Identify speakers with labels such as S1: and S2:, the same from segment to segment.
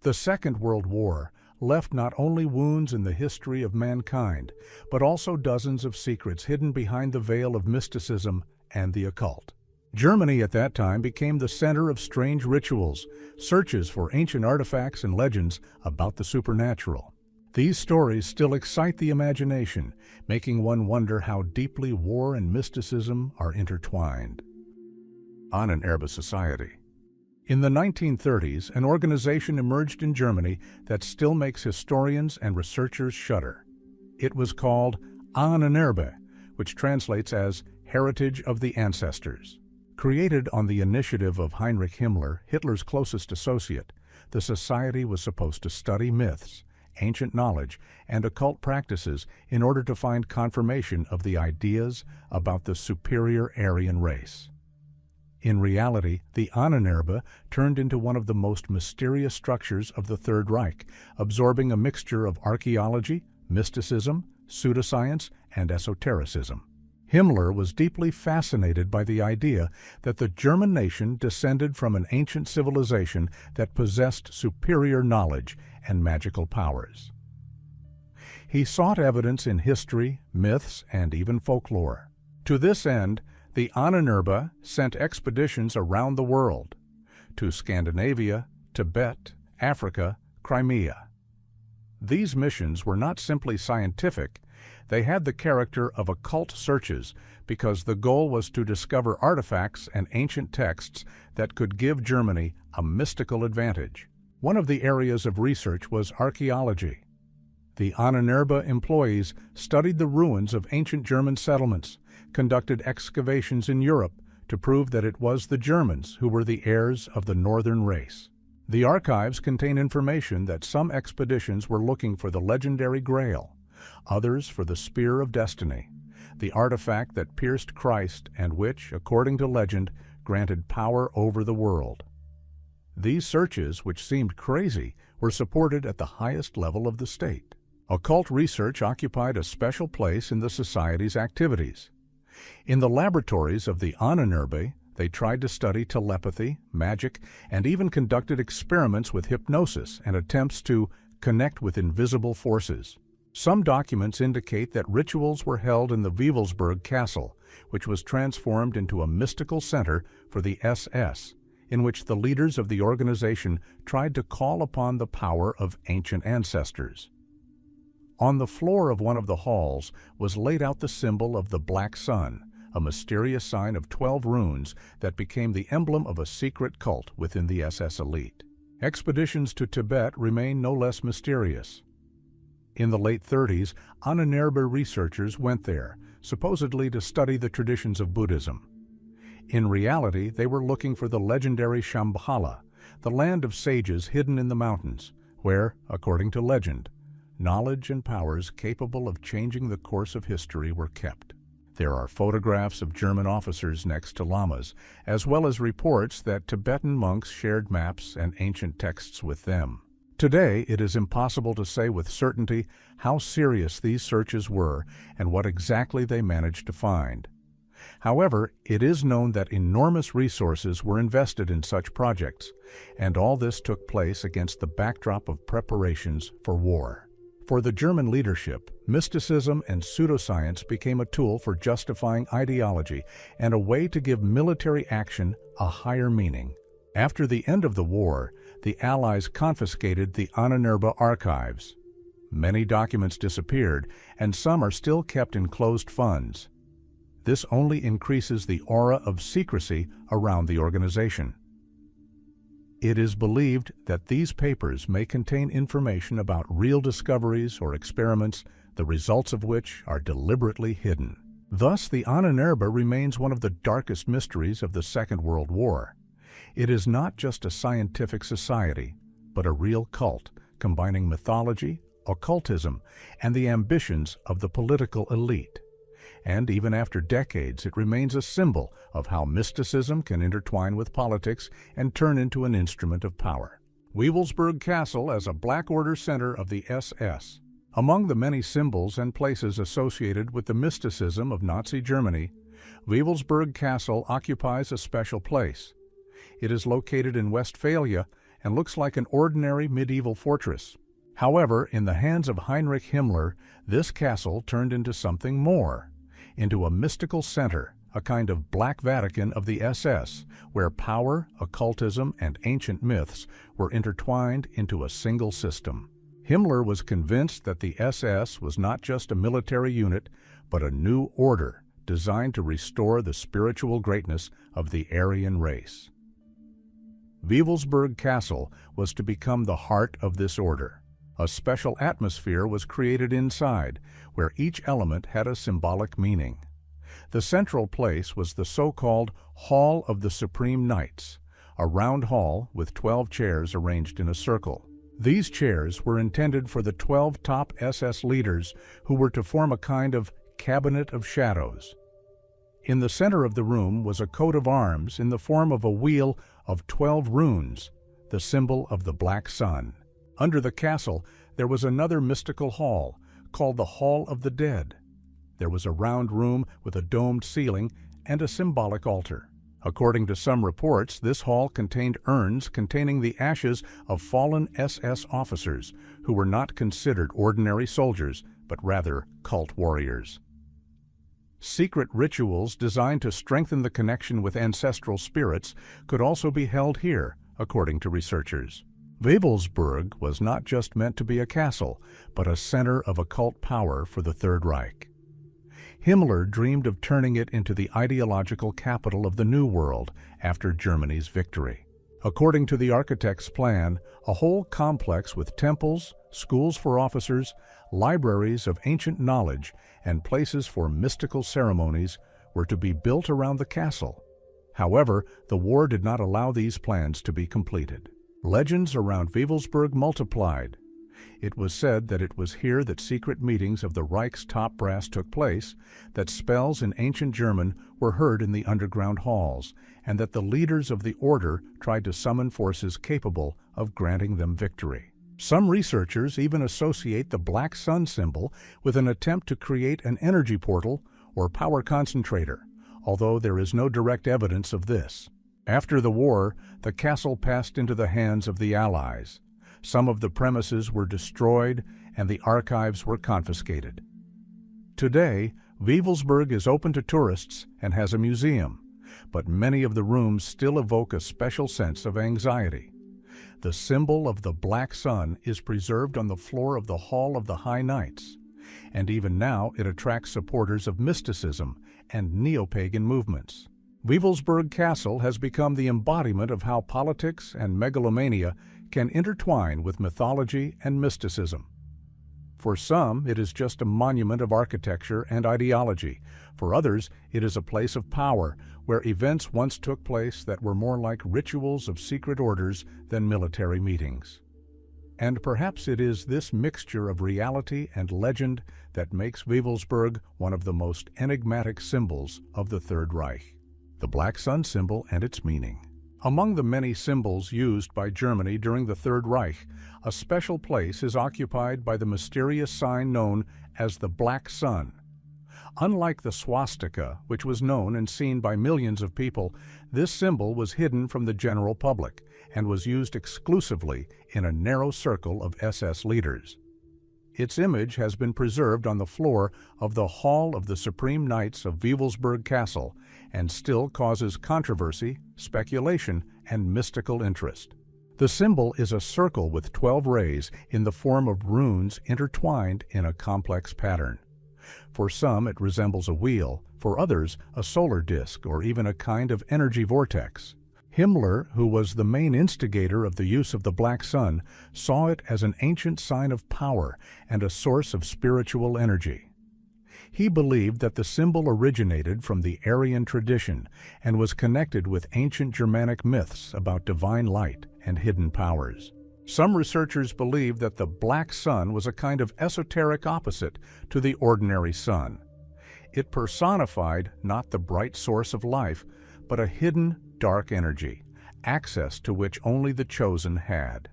S1: The Second World War left not only wounds in the history of mankind, but also dozens of secrets hidden behind the veil of mysticism and the occult. Germany at that time became the center of strange rituals, searches for ancient artifacts and legends about the supernatural. These stories still excite the imagination, making one wonder how deeply war and mysticism are intertwined. Ahnenerbe Society. In the 1930s, an organization emerged in Germany that still makes historians and researchers shudder. It was called Ahnenerbe, which translates as Heritage of the Ancestors. Created on the initiative of Heinrich Himmler, Hitler's closest associate, the society was supposed to study myths, ancient knowledge, and occult practices in order to find confirmation of the ideas about the superior Aryan race. In reality, the Ahnenerbe turned into one of the most mysterious structures of the Third Reich, absorbing a mixture of archaeology, mysticism, pseudoscience, and esotericism. Himmler was deeply fascinated by the idea that the German nation descended from an ancient civilization that possessed superior knowledge and magical powers. He sought evidence in history, myths, and even folklore. To this end, the Ahnenerbe sent expeditions around the world, to Scandinavia, Tibet, Africa, Crimea. These missions were not simply scientific, they had the character of occult searches because the goal was to discover artifacts and ancient texts that could give Germany a mystical advantage. One of the areas of research was archaeology. The Ahnenerbe employees studied the ruins of ancient German settlements, conducted excavations in Europe to prove that it was the Germans who were the heirs of the northern race. The archives contain information that some expeditions were looking for the legendary Grail, others for the Spear of Destiny, the artifact that pierced Christ and which, according to legend, granted power over the world. These searches, which seemed crazy, were supported at the highest level of the state. Occult research occupied a special place in the society's activities. In the laboratories of the Ahnenerbe, they tried to study telepathy, magic, and even conducted experiments with hypnosis and attempts to connect with invisible forces. Some documents indicate that rituals were held in the Wewelsburg Castle, which was transformed into a mystical center for the SS, in which the leaders of the organization tried to call upon the power of ancient ancestors. On the floor of one of the halls was laid out the symbol of the Black Sun, a mysterious sign of 12 runes that became the emblem of a secret cult within the SS elite. Expeditions to Tibet remain no less mysterious. In the late 30s, Ahnenerbe researchers went there, supposedly to study the traditions of Buddhism. In reality, they were looking for the legendary Shambhala, the land of sages hidden in the mountains, where, according to legend, knowledge and powers capable of changing the course of history were kept. There are photographs of German officers next to lamas, as well as reports that Tibetan monks shared maps and ancient texts with them. Today, it is impossible to say with certainty how serious these searches were and what exactly they managed to find. However, it is known that enormous resources were invested in such projects, and all this took place against the backdrop of preparations for war. For the German leadership, mysticism and pseudoscience became a tool for justifying ideology and a way to give military action a higher meaning. After the end of the war, the Allies confiscated the Ahnenerbe archives. Many documents disappeared, and some are still kept in closed funds. This only increases the aura of secrecy around the organization. It is believed that these papers may contain information about real discoveries or experiments, the results of which are deliberately hidden. Thus, the Ahnenerbe remains one of the darkest mysteries of the Second World War. It is not just a scientific society, but a real cult, combining mythology, occultism, and the ambitions of the political elite. And even after decades, it remains a symbol of how mysticism can intertwine with politics and turn into an instrument of power. Wewelsburg Castle as a Black Order center of the SS. Among the many symbols and places associated with the mysticism of Nazi Germany, Wewelsburg Castle occupies a special place. It is located in Westphalia and looks like an ordinary medieval fortress. However, in the hands of Heinrich Himmler, this castle turned into something more, into a mystical center, a kind of Black Vatican of the SS, where power, occultism, and ancient myths were intertwined into a single system. Himmler was convinced that the SS was not just a military unit, but a new order designed to restore the spiritual greatness of the Aryan race. Wewelsburg Castle was to become the heart of this order. A special atmosphere was created inside, where each element had a symbolic meaning. The central place was the so-called Hall of the Supreme Knights, a round hall with 12 chairs arranged in a circle. These chairs were intended for the 12 top SS leaders who were to form a kind of cabinet of shadows. In the center of the room was a coat of arms in the form of a wheel of 12 runes, the symbol of the Black Sun. Under the castle, there was another mystical hall, called the Hall of the Dead. There was a round room with a domed ceiling and a symbolic altar. According to some reports, this hall contained urns containing the ashes of fallen SS officers who were not considered ordinary soldiers, but rather cult warriors. Secret rituals designed to strengthen the connection with ancestral spirits could also be held here, according to researchers. Wewelsburg was not just meant to be a castle, but a center of occult power for the Third Reich. Himmler dreamed of turning it into the ideological capital of the New World after Germany's victory. According to the architect's plan, a whole complex with temples, schools for officers, libraries of ancient knowledge, and places for mystical ceremonies were to be built around the castle. However, the war did not allow these plans to be completed. Legends around Wewelsburg multiplied. It was said that it was here that secret meetings of the Reich's top brass took place, that spells in ancient German were heard in the underground halls, and that the leaders of the order tried to summon forces capable of granting them victory. Some researchers even associate the Black Sun symbol with an attempt to create an energy portal or power concentrator, although there is no direct evidence of this. After the war, the castle passed into the hands of the Allies. Some of the premises were destroyed and the archives were confiscated. Today, Wewelsburg is open to tourists and has a museum, but many of the rooms still evoke a special sense of anxiety. The symbol of the Black Sun is preserved on the floor of the Hall of the High Knights, and even now it attracts supporters of mysticism and neo-pagan movements. Wewelsburg Castle has become the embodiment of how politics and megalomania can intertwine with mythology and mysticism. For some, it is just a monument of architecture and ideology. For others, it is a place of power, where events once took place that were more like rituals of secret orders than military meetings. And perhaps it is this mixture of reality and legend that makes Wewelsburg one of the most enigmatic symbols of the Third Reich. The Black Sun symbol and its meaning. Among the many symbols used by Germany during the Third Reich, a special place is occupied by the mysterious sign known as the Black Sun. Unlike the swastika, which was known and seen by millions of people, this symbol was hidden from the general public and was used exclusively in a narrow circle of SS leaders. Its image has been preserved on the floor of the Hall of the Supreme Knights of Wewelsburg Castle and still causes controversy, speculation, and mystical interest. The symbol is a circle with 12 rays in the form of runes intertwined in a complex pattern. For some, it resembles a wheel, for others, a solar disk or even a kind of energy vortex. Himmler, who was the main instigator of the use of the Black Sun, saw it as an ancient sign of power and a source of spiritual energy. He believed that the symbol originated from the Aryan tradition and was connected with ancient Germanic myths about divine light and hidden powers. Some researchers believe that the Black Sun was a kind of esoteric opposite to the ordinary sun. It personified not the bright source of life, but a hidden, dark energy, access to which only the chosen had.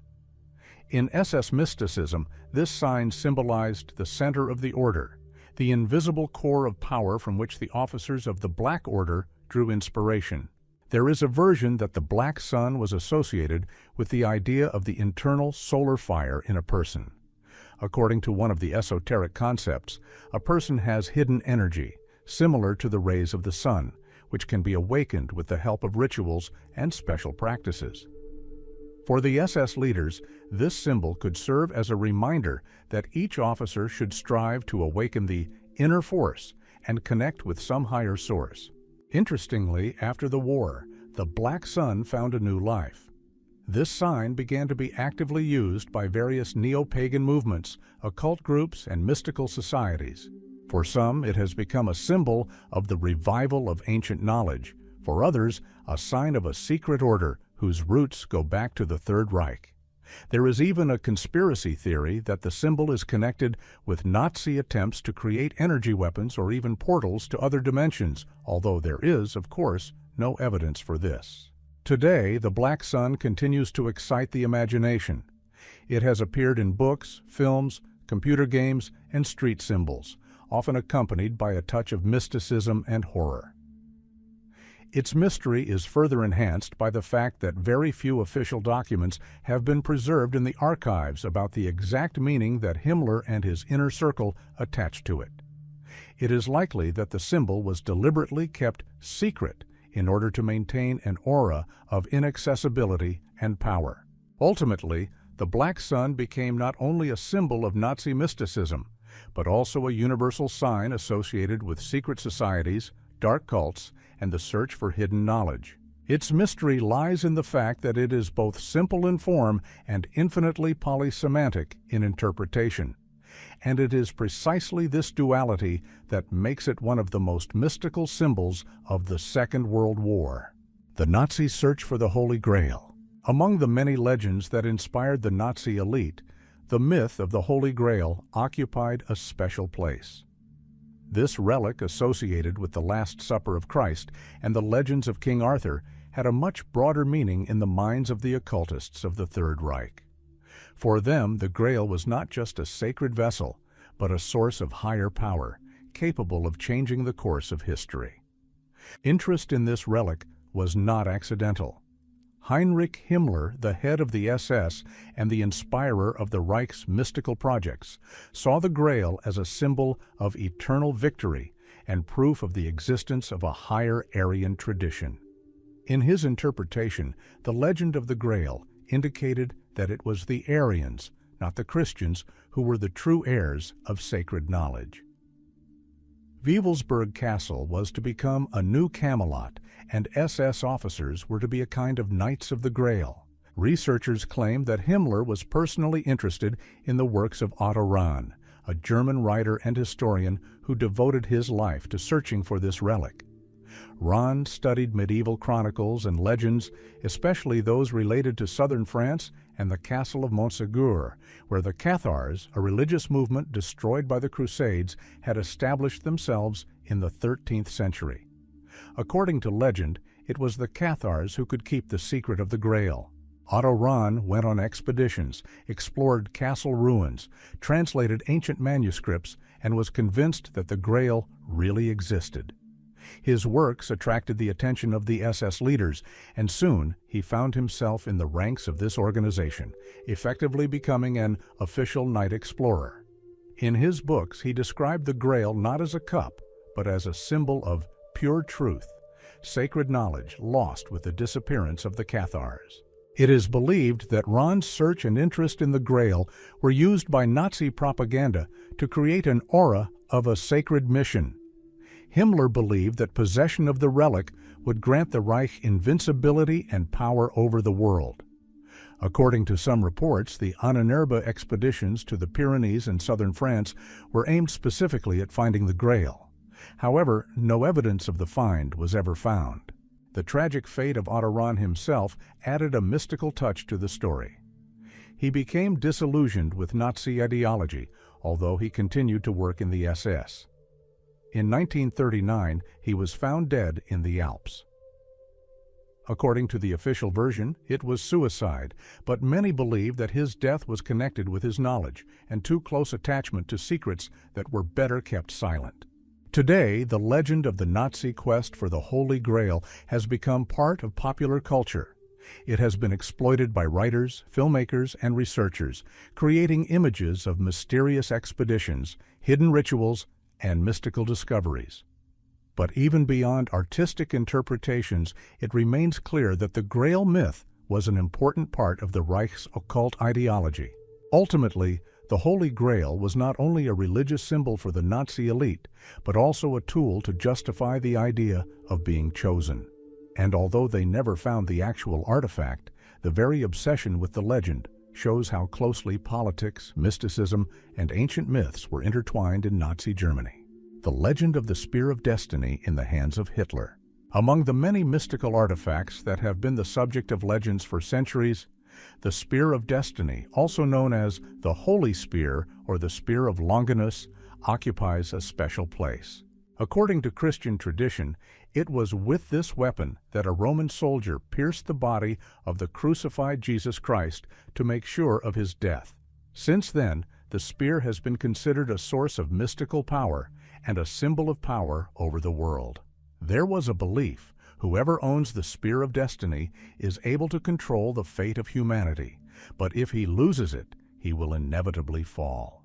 S1: In SS mysticism, this sign symbolized the center of the order, the invisible core of power from which the officers of the Black Order drew inspiration. There is a version that the black sun was associated with the idea of the internal solar fire in a person. According to one of the esoteric concepts, a person has hidden energy, similar to the rays of the sun, which can be awakened with the help of rituals and special practices. For the SS leaders, this symbol could serve as a reminder that each officer should strive to awaken the inner force and connect with some higher source. Interestingly, after the war, the black sun found a new life. This sign began to be actively used by various neo-pagan movements, occult groups, and mystical societies. For some, it has become a symbol of the revival of ancient knowledge. For others, a sign of a secret order whose roots go back to the Third Reich. There is even a conspiracy theory that the symbol is connected with Nazi attempts to create energy weapons or even portals to other dimensions, although there is, of course, no evidence for this. Today, the black sun continues to excite the imagination. It has appeared in books, films, computer games, and street symbols, often accompanied by a touch of mysticism and horror. Its mystery is further enhanced by the fact that very few official documents have been preserved in the archives about the exact meaning that Himmler and his inner circle attached to it. It is likely that the symbol was deliberately kept secret in order to maintain an aura of inaccessibility and power. Ultimately, the black sun became not only a symbol of Nazi mysticism, but also a universal sign associated with secret societies, dark cults, and the search for hidden knowledge. Its mystery lies in the fact that it is both simple in form and infinitely polysemantic in interpretation. And it is precisely this duality that makes it one of the most mystical symbols of the Second World War. The Nazi search for the Holy Grail. Among the many legends that inspired the Nazi elite, the myth of the Holy Grail occupied a special place. This relic, associated with the Last Supper of Christ and the legends of King Arthur, had a much broader meaning in the minds of the occultists of the Third Reich. For them, the Grail was not just a sacred vessel, but a source of higher power, capable of changing the course of history. Interest in this relic was not accidental. Heinrich Himmler, the head of the SS and the inspirer of the Reich's mystical projects, saw the Grail as a symbol of eternal victory and proof of the existence of a higher Aryan tradition. In his interpretation, the legend of the Grail indicated that it was the Aryans, not the Christians, who were the true heirs of sacred knowledge. Wewelsburg Castle was to become a new Camelot, and SS officers were to be a kind of Knights of the Grail. Researchers claim that Himmler was personally interested in the works of Otto Rahn, a German writer and historian who devoted his life to searching for this relic. Rahn studied medieval chronicles and legends, especially those related to southern France and the castle of Montségur, where the Cathars, a religious movement destroyed by the Crusades, had established themselves in the 13th century. According to legend, it was the Cathars who could keep the secret of the Grail. Otto Rahn went on expeditions, explored castle ruins, translated ancient manuscripts, and was convinced that the Grail really existed. His works attracted the attention of the SS leaders, and soon he found himself in the ranks of this organization, effectively becoming an official knight explorer. In his books, he described the Grail not as a cup, but as a symbol of pure truth, sacred knowledge lost with the disappearance of the Cathars. It is believed that Rahn's search and interest in the Grail were used by Nazi propaganda to create an aura of a sacred mission. Himmler believed that possession of the relic would grant the Reich invincibility and power over the world. According to some reports, the Ahnenerbe expeditions to the Pyrenees and southern France were aimed specifically at finding the Grail. However, no evidence of the find was ever found. The tragic fate of Otto Rahn himself added a mystical touch to the story. He became disillusioned with Nazi ideology, although he continued to work in the SS. In 1939, he was found dead in the Alps. According to the official version, it was suicide, but many believe that his death was connected with his knowledge and too close attachment to secrets that were better kept silent. Today, the legend of the Nazi quest for the Holy Grail has become part of popular culture. It has been exploited by writers, filmmakers, and researchers, creating images of mysterious expeditions, hidden rituals, and mystical discoveries. But even beyond artistic interpretations, it remains clear that the Grail myth was an important part of the Reich's occult ideology. Ultimately, the Holy Grail was not only a religious symbol for the Nazi elite, but also a tool to justify the idea of being chosen. And although they never found the actual artifact, the very obsession with the legend shows how closely politics, mysticism, and ancient myths were intertwined in Nazi Germany. The legend of the Spear of Destiny in the hands of Hitler. Among the many mystical artifacts that have been the subject of legends for centuries, the Spear of Destiny, also known as the Holy Spear or the Spear of Longinus, occupies a special place. According to Christian tradition, it was with this weapon that a Roman soldier pierced the body of the crucified Jesus Christ to make sure of his death. Since then, the spear has been considered a source of mystical power and a symbol of power over the world. There was a belief whoever owns the Spear of Destiny is able to control the fate of humanity, but if he loses it, he will inevitably fall.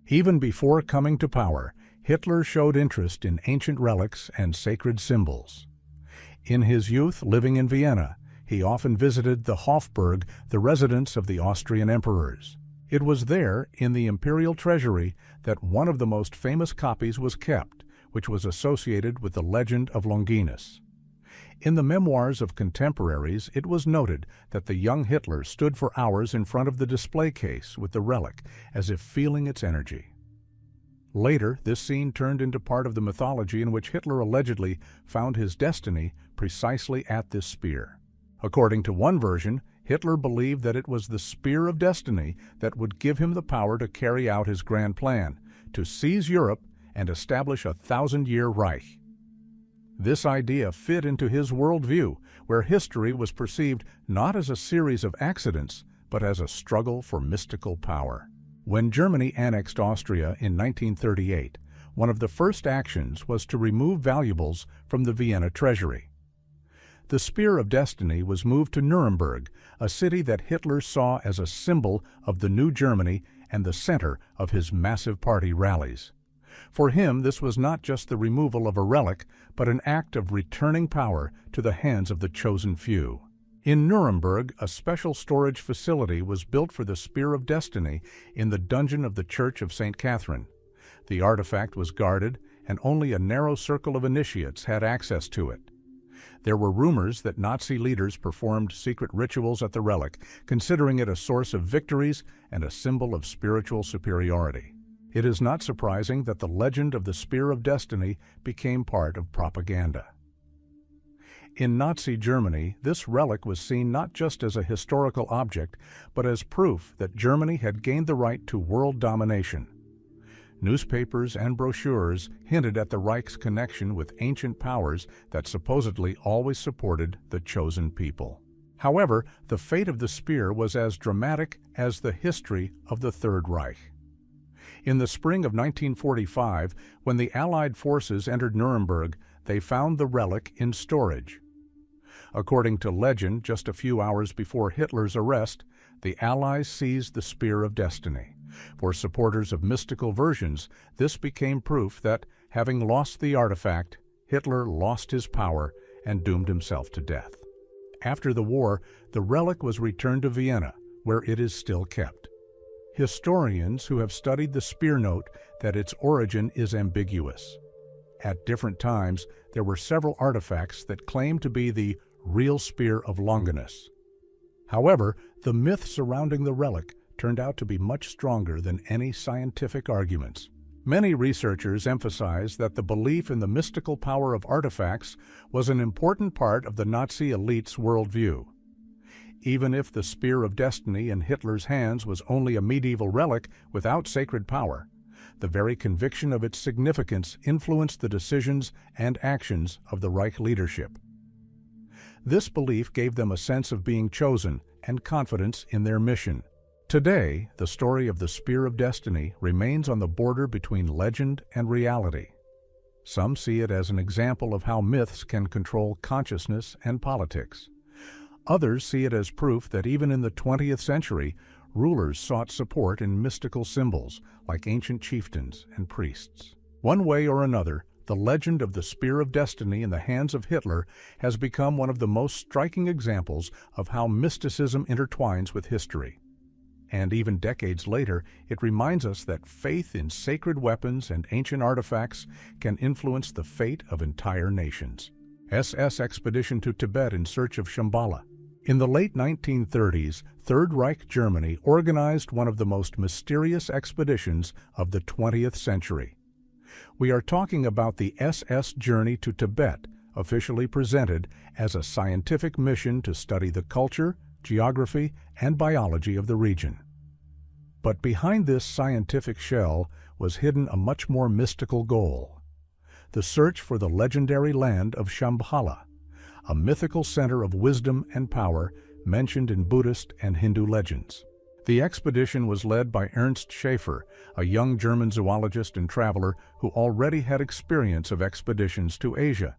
S1: Even before coming to power, Hitler showed interest in ancient relics and sacred symbols. In his youth living in Vienna, he often visited the Hofburg, the residence of the Austrian emperors. It was there, in the imperial treasury, that one of the most famous copies was kept, which was associated with the legend of Longinus. In the memoirs of contemporaries, it was noted that the young Hitler stood for hours in front of the display case with the relic, as if feeling its energy. Later, this scene turned into part of the mythology in which Hitler allegedly found his destiny precisely at this spear. According to one version, Hitler believed that it was the Spear of Destiny that would give him the power to carry out his grand plan, to seize Europe and establish a 1,000-year Reich. This idea fit into his worldview, where history was perceived not as a series of accidents, but as a struggle for mystical power. When Germany annexed Austria in 1938, one of the first actions was to remove valuables from the Vienna treasury. The Spear of Destiny was moved to Nuremberg, a city that Hitler saw as a symbol of the new Germany and the center of his massive party rallies. For him, this was not just the removal of a relic, but an act of returning power to the hands of the chosen few. In Nuremberg, a special storage facility was built for the Spear of Destiny in the dungeon of the Church of St. Catherine. The artifact was guarded, and only a narrow circle of initiates had access to it. There were rumors that Nazi leaders performed secret rituals at the relic, considering it a source of victories and a symbol of spiritual superiority. It is not surprising that the legend of the Spear of Destiny became part of propaganda. In Nazi Germany, this relic was seen not just as a historical object, but as proof that Germany had gained the right to world domination. Newspapers and brochures hinted at the Reich's connection with ancient powers that supposedly always supported the chosen people. However, the fate of the spear was as dramatic as the history of the Third Reich. In the spring of 1945, when the Allied forces entered Nuremberg, they found the relic in storage. According to legend, just a few hours before Hitler's arrest, the Allies seized the Spear of Destiny. For supporters of mystical versions, this became proof that, having lost the artifact, Hitler lost his power and doomed himself to death. After the war, the relic was returned to Vienna, where it is still kept. Historians who have studied the spear note that its origin is ambiguous. At different times, there were several artifacts that claim to be the real Spear of Longinus. However, the myth surrounding the relic turned out to be much stronger than any scientific arguments. Many researchers emphasize that the belief in the mystical power of artifacts was an important part of the Nazi elite's worldview. Even if the Spear of Destiny in Hitler's hands was only a medieval relic without sacred power, the very conviction of its significance influenced the decisions and actions of the Reich leadership. This belief gave them a sense of being chosen and confidence in their mission. Today, the story of the Spear of Destiny remains on the border between legend and reality. Some see it as an example of how myths can control consciousness and politics. Others see it as proof that even in the 20th century, rulers sought support in mystical symbols like ancient chieftains and priests. One way or another, the legend of the Spear of Destiny in the hands of Hitler has become one of the most striking examples of how mysticism intertwines with history. And even decades later, it reminds us that faith in sacred weapons and ancient artifacts can influence the fate of entire nations. SS expedition to Tibet in search of Shambhala. In the late 1930s, Third Reich Germany organized one of the most mysterious expeditions of the 20th century. We are talking about the SS journey to Tibet, officially presented as a scientific mission to study the culture, geography, and biology of the region. But behind this scientific shell was hidden a much more mystical goal: the search for the legendary land of Shambhala, a mythical center of wisdom and power mentioned in Buddhist and Hindu legends. The expedition was led by Ernst Schaefer, a young German zoologist and traveler who already had experience of expeditions to Asia.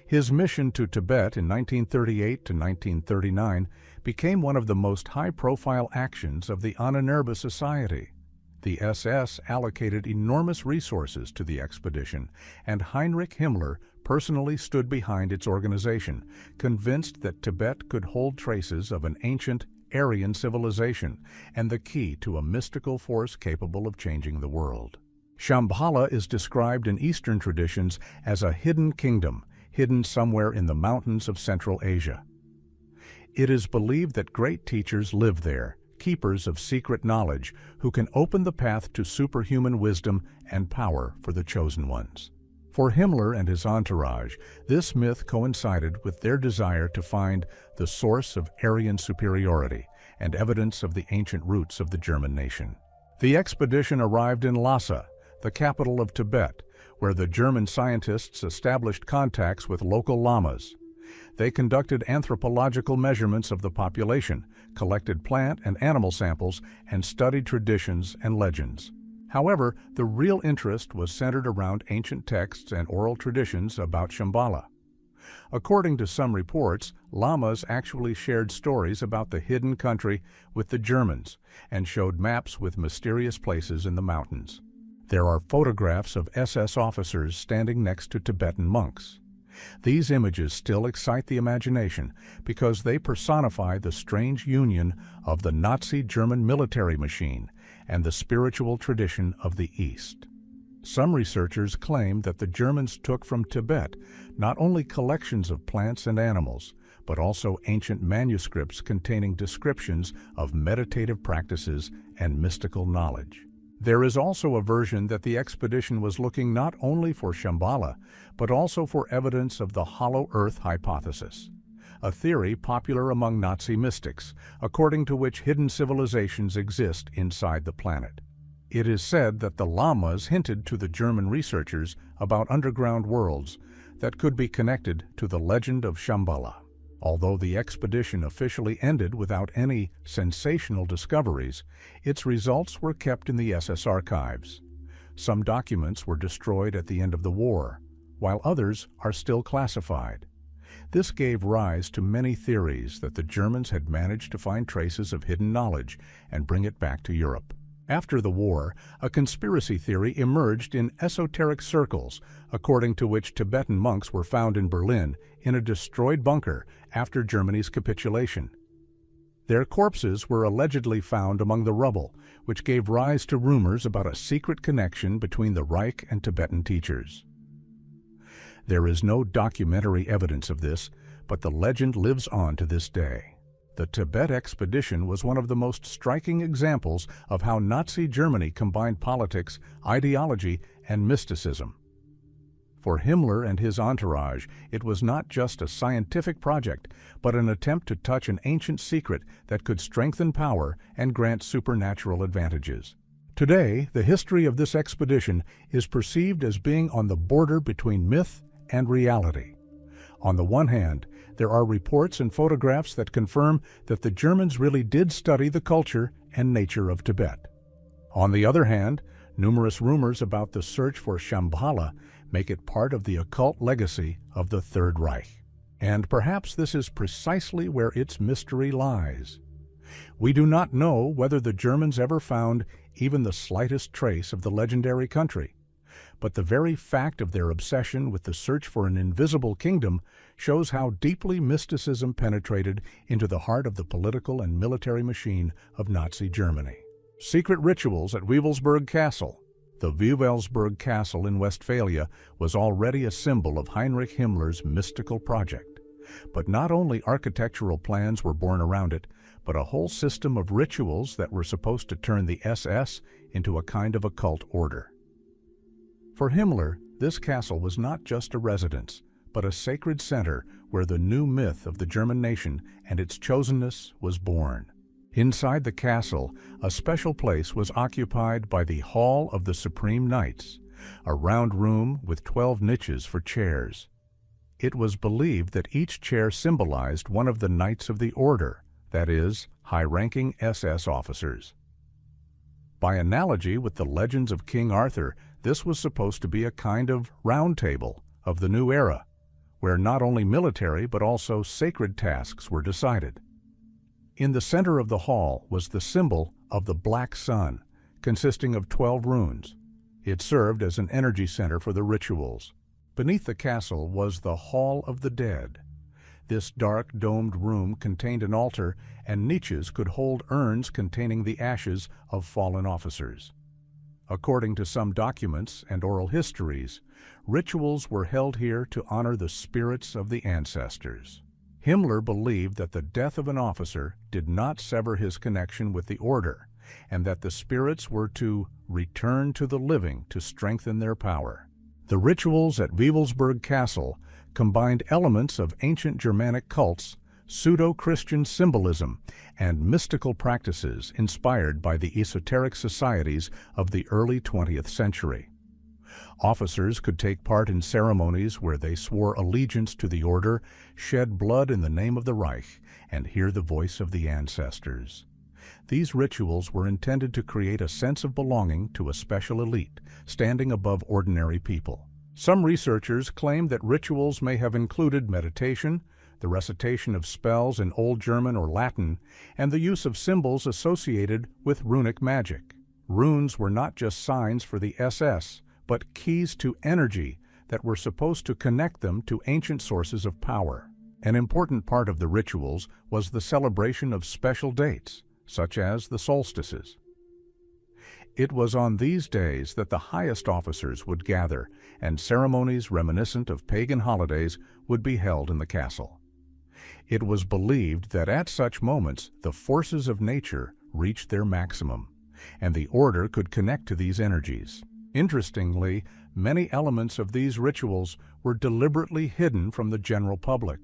S1: His mission to Tibet in 1938 to 1939 became one of the most high-profile actions of the Ahnenerbe Society. The SS allocated enormous resources to the expedition, and Heinrich Himmler personally stood behind its organization, convinced that Tibet could hold traces of an ancient Aryan civilization and the key to a mystical force capable of changing the world. Shambhala is described in Eastern traditions as a hidden kingdom, hidden somewhere in the mountains of Central Asia. It is believed that great teachers live there, keepers of secret knowledge, who can open the path to superhuman wisdom and power for the chosen ones. For Himmler and his entourage, this myth coincided with their desire to find the source of Aryan superiority and evidence of the ancient roots of the German nation. The expedition arrived in Lhasa, the capital of Tibet, where the German scientists established contacts with local lamas. They conducted anthropological measurements of the population, collected plant and animal samples, and studied traditions and legends. However, the real interest was centered around ancient texts and oral traditions about Shambhala. According to some reports, lamas actually shared stories about the hidden country with the Germans and showed maps with mysterious places in the mountains. There are photographs of SS officers standing next to Tibetan monks. These images still excite the imagination because they personify the strange union of the Nazi German military machine and the spiritual tradition of the East. Some researchers claim that the Germans took from Tibet not only collections of plants and animals, but also ancient manuscripts containing descriptions of meditative practices and mystical knowledge. There is also a version that the expedition was looking not only for Shambhala, but also for evidence of the Hollow Earth hypothesis, a theory popular among Nazi mystics, according to which hidden civilizations exist inside the planet. It is said that the lamas hinted to the German researchers about underground worlds that could be connected to the legend of Shambhala. Although the expedition officially ended without any sensational discoveries, its results were kept in the SS archives. Some documents were destroyed at the end of the war, while others are still classified. This gave rise to many theories that the Germans had managed to find traces of hidden knowledge and bring it back to Europe. After the war, a conspiracy theory emerged in esoteric circles, according to which Tibetan monks were found in Berlin in a destroyed bunker after Germany's capitulation. Their corpses were allegedly found among the rubble, which gave rise to rumors about a secret connection between the Reich and Tibetan teachers. There is no documentary evidence of this, but the legend lives on to this day. The Tibet expedition was one of the most striking examples of how Nazi Germany combined politics, ideology, and mysticism. For Himmler and his entourage, it was not just a scientific project, but an attempt to touch an ancient secret that could strengthen power and grant supernatural advantages. Today, the history of this expedition is perceived as being on the border between myth and reality. On the one hand, there are reports and photographs that confirm that the Germans really did study the culture and nature of Tibet. On the other hand, Numerous rumors about the search for Shambhala make it part of the occult legacy of the Third Reich. And perhaps this is precisely where its mystery lies. We do not know whether the Germans ever found even the slightest trace of the legendary country, but the very fact of their obsession with the search for an invisible kingdom shows how deeply mysticism penetrated into the heart of the political and military machine of Nazi Germany. Secret rituals at Wewelsburg Castle. The Wewelsburg Castle in Westphalia was already a symbol of Heinrich Himmler's mystical project. But not only architectural plans were born around it, but a whole system of rituals that were supposed to turn the SS into a kind of occult order. For Himmler, this castle was not just a residence, but a sacred center where the new myth of the German nation and its chosenness was born. Inside the castle, a special place was occupied by the Hall of the Supreme Knights, a round room with 12 niches for chairs. It was believed that each chair symbolized one of the Knights of the Order, that is, high-ranking SS officers. By analogy with the legends of King Arthur, this was supposed to be a kind of round table of the new era, where not only military but also sacred tasks were decided. In the center of the hall was the symbol of the Black Sun, consisting of 12 runes. It served as an energy center for the rituals. Beneath the castle was the Hall of the Dead. This dark, domed room contained an altar, and niches could hold urns containing the ashes of fallen officers. According to some documents and oral histories, rituals were held here to honor the spirits of the ancestors. Himmler believed that the death of an officer did not sever his connection with the order, and that the spirits were to return to the living to strengthen their power. The rituals at Wewelsburg Castle combined elements of ancient Germanic cults, pseudo-Christian symbolism, and mystical practices inspired by the esoteric societies of the early 20th century. Officers could take part in ceremonies where they swore allegiance to the order, shed blood in the name of the Reich, and hear the voice of the ancestors. These rituals were intended to create a sense of belonging to a special elite, standing above ordinary people. Some researchers claim that rituals may have included meditation, the recitation of spells in Old German or Latin, and the use of symbols associated with runic magic. Runes were not just signs for the SS, but keys to energy that were supposed to connect them to ancient sources of power. An important part of the rituals was the celebration of special dates, such as the solstices. It was on these days that the highest officers would gather, and ceremonies reminiscent of pagan holidays would be held in the castle. It was believed that at such moments the forces of nature reached their maximum, and the order could connect to these energies. Interestingly, many elements of these rituals were deliberately hidden from the general public.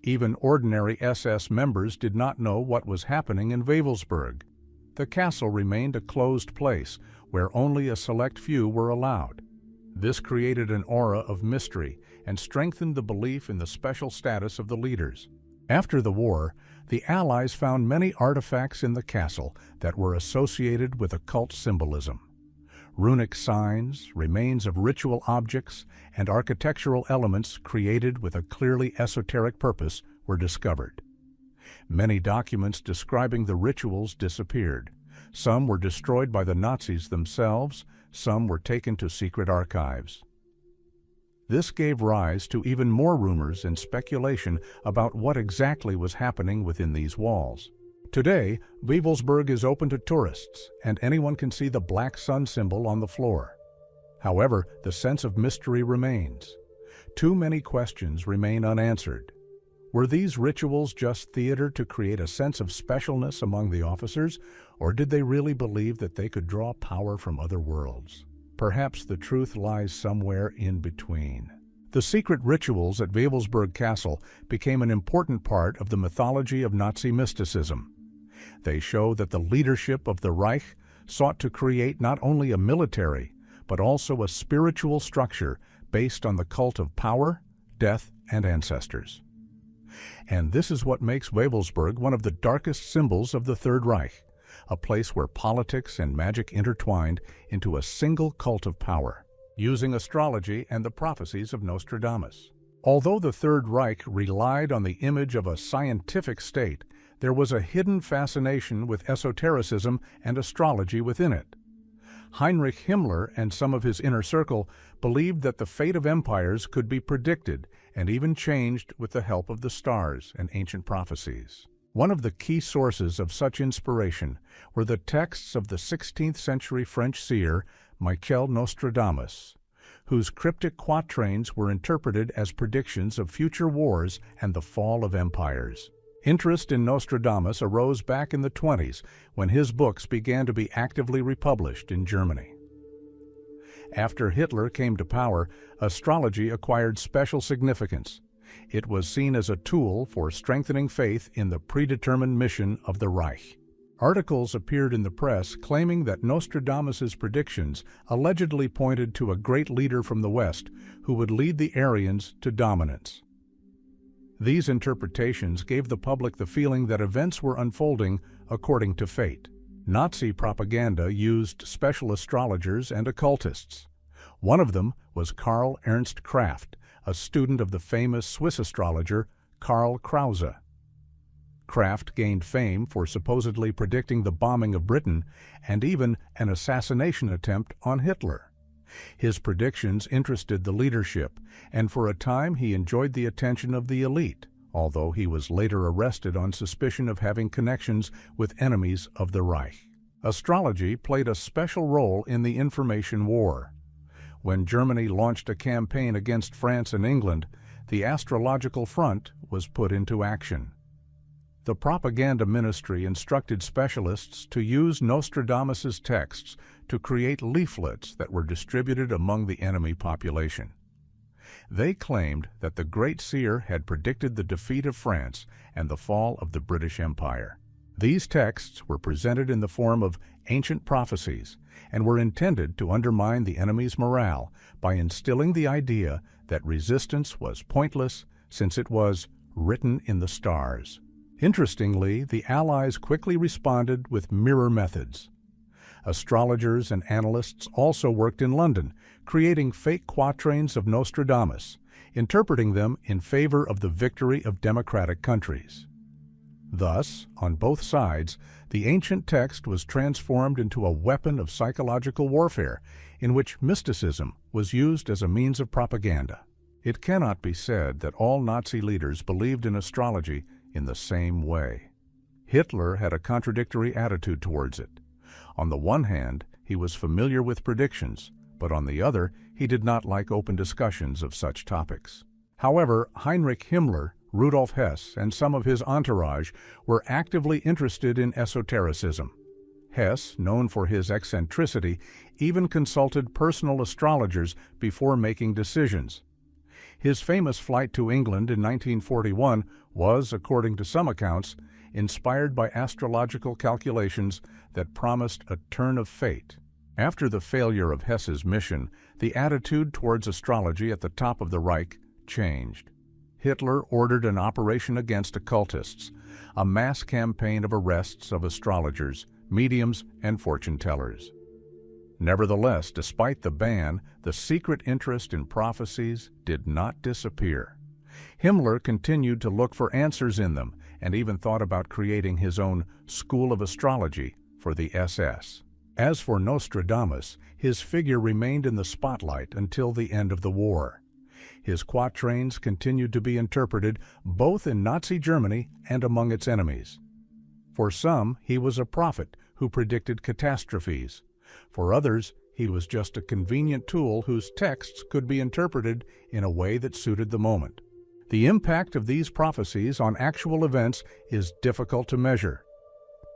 S1: Even ordinary SS members did not know what was happening in Wewelsburg. The castle remained a closed place where only a select few were allowed. This created an aura of mystery and strengthened the belief in the special status of the leaders. After the war, the Allies found many artifacts in the castle that were associated with occult symbolism. Runic signs, remains of ritual objects, and architectural elements created with a clearly esoteric purpose were discovered. Many documents describing the rituals disappeared. Some were destroyed by the Nazis themselves, some were taken to secret archives. This gave rise to even more rumors and speculation about what exactly was happening within these walls. Today, Wewelsburg is open to tourists, and anyone can see the Black Sun symbol on the floor. However, the sense of mystery remains. Too many questions remain unanswered. Were these rituals just theater to create a sense of specialness among the officers, or did they really believe that they could draw power from other worlds? Perhaps the truth lies somewhere in between. The secret rituals at Wewelsburg Castle became an important part of the mythology of Nazi mysticism. They show that the leadership of the Reich sought to create not only a military, but also a spiritual structure based on the cult of power, death, and ancestors. And this is what makes Wewelsburg one of the darkest symbols of the Third Reich, a place where politics and magic intertwined into a single cult of power, using astrology and the prophecies of Nostradamus. Although the Third Reich relied on the image of a scientific state, there was a hidden fascination with esotericism and astrology within it. Heinrich Himmler and some of his inner circle believed that the fate of empires could be predicted and even changed with the help of the stars and ancient prophecies. One of the key sources of such inspiration were the texts of the 16th century French seer Michel Nostradamus, whose cryptic quatrains were interpreted as predictions of future wars and the fall of empires. Interest in Nostradamus arose back in the 1920s when his books began to be actively republished in Germany. After Hitler came to power, astrology acquired special significance. It was seen as a tool for strengthening faith in the predetermined mission of the Reich. Articles appeared in the press claiming that Nostradamus's predictions allegedly pointed to a great leader from the West who would lead the Aryans to dominance. These interpretations gave the public the feeling that events were unfolding according to fate. Nazi propaganda used special astrologers and occultists. One of them was Karl Ernst Kraft, a student of the famous Swiss astrologer Karl Krause. Kraft gained fame for supposedly predicting the bombing of Britain and even an assassination attempt on Hitler. His predictions interested the leadership, and for a time he enjoyed the attention of the elite, although he was later arrested on suspicion of having connections with enemies of the Reich. Astrology played a special role in the Information War. When Germany launched a campaign against France and England, the astrological front was put into action. The propaganda ministry instructed specialists to use Nostradamus's texts to create leaflets that were distributed among the enemy population. They claimed that the great seer had predicted the defeat of France and the fall of the British Empire. These texts were presented in the form of ancient prophecies and were intended to undermine the enemy's morale by instilling the idea that resistance was pointless since it was written in the stars. Interestingly, the Allies quickly responded with mirror methods. Astrologers and analysts also worked in London, creating fake quatrains of Nostradamus, interpreting them in favor of the victory of democratic countries. Thus, on both sides, the ancient text was transformed into a weapon of psychological warfare in which mysticism was used as a means of propaganda. It cannot be said that all Nazi leaders believed in astrology in the same way. Hitler had a contradictory attitude towards it. On the one hand, he was familiar with predictions, but on the other, he did not like open discussions of such topics. However, Heinrich Himmler, Rudolf Hess, and some of his entourage were actively interested in esotericism. Hess, known for his eccentricity, even consulted personal astrologers before making decisions. His famous flight to England in 1941 was, according to some accounts, inspired by astrological calculations that promised a turn of fate. After the failure of Hess's mission, the attitude towards astrology at the top of the Reich changed. Hitler ordered an operation against occultists, a mass campaign of arrests of astrologers, mediums, and fortune-tellers. Nevertheless, despite the ban, the secret interest in prophecies did not disappear. Himmler continued to look for answers in them and even thought about creating his own school of astrology for the SS. As for Nostradamus, his figure remained in the spotlight until the end of the war. His quatrains continued to be interpreted both in Nazi Germany and among its enemies. For some, he was a prophet who predicted catastrophes. For others, he was just a convenient tool whose texts could be interpreted in a way that suited the moment. The impact of these prophecies on actual events is difficult to measure,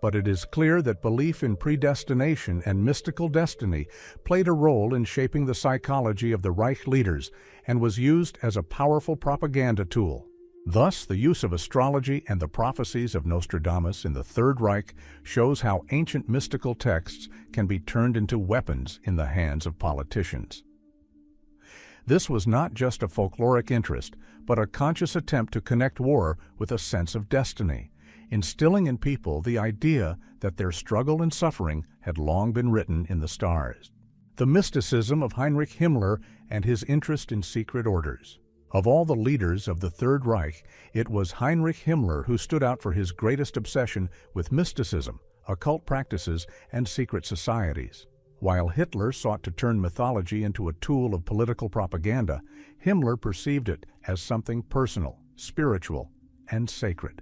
S1: but it is clear that belief in predestination and mystical destiny played a role in shaping the psychology of the Reich leaders and was used as a powerful propaganda tool. Thus, the use of astrology and the prophecies of Nostradamus in the Third Reich shows how ancient mystical texts can be turned into weapons in the hands of politicians. This was not just a folkloric interest, but a conscious attempt to connect war with a sense of destiny, instilling in people the idea that their struggle and suffering had long been written in the stars. The mysticism of Heinrich Himmler and his interest in secret orders. Of all the leaders of the Third Reich, it was Heinrich Himmler who stood out for his greatest obsession with mysticism, occult practices, and secret societies. While Hitler sought to turn mythology into a tool of political propaganda, Himmler perceived it as something personal, spiritual, and sacred.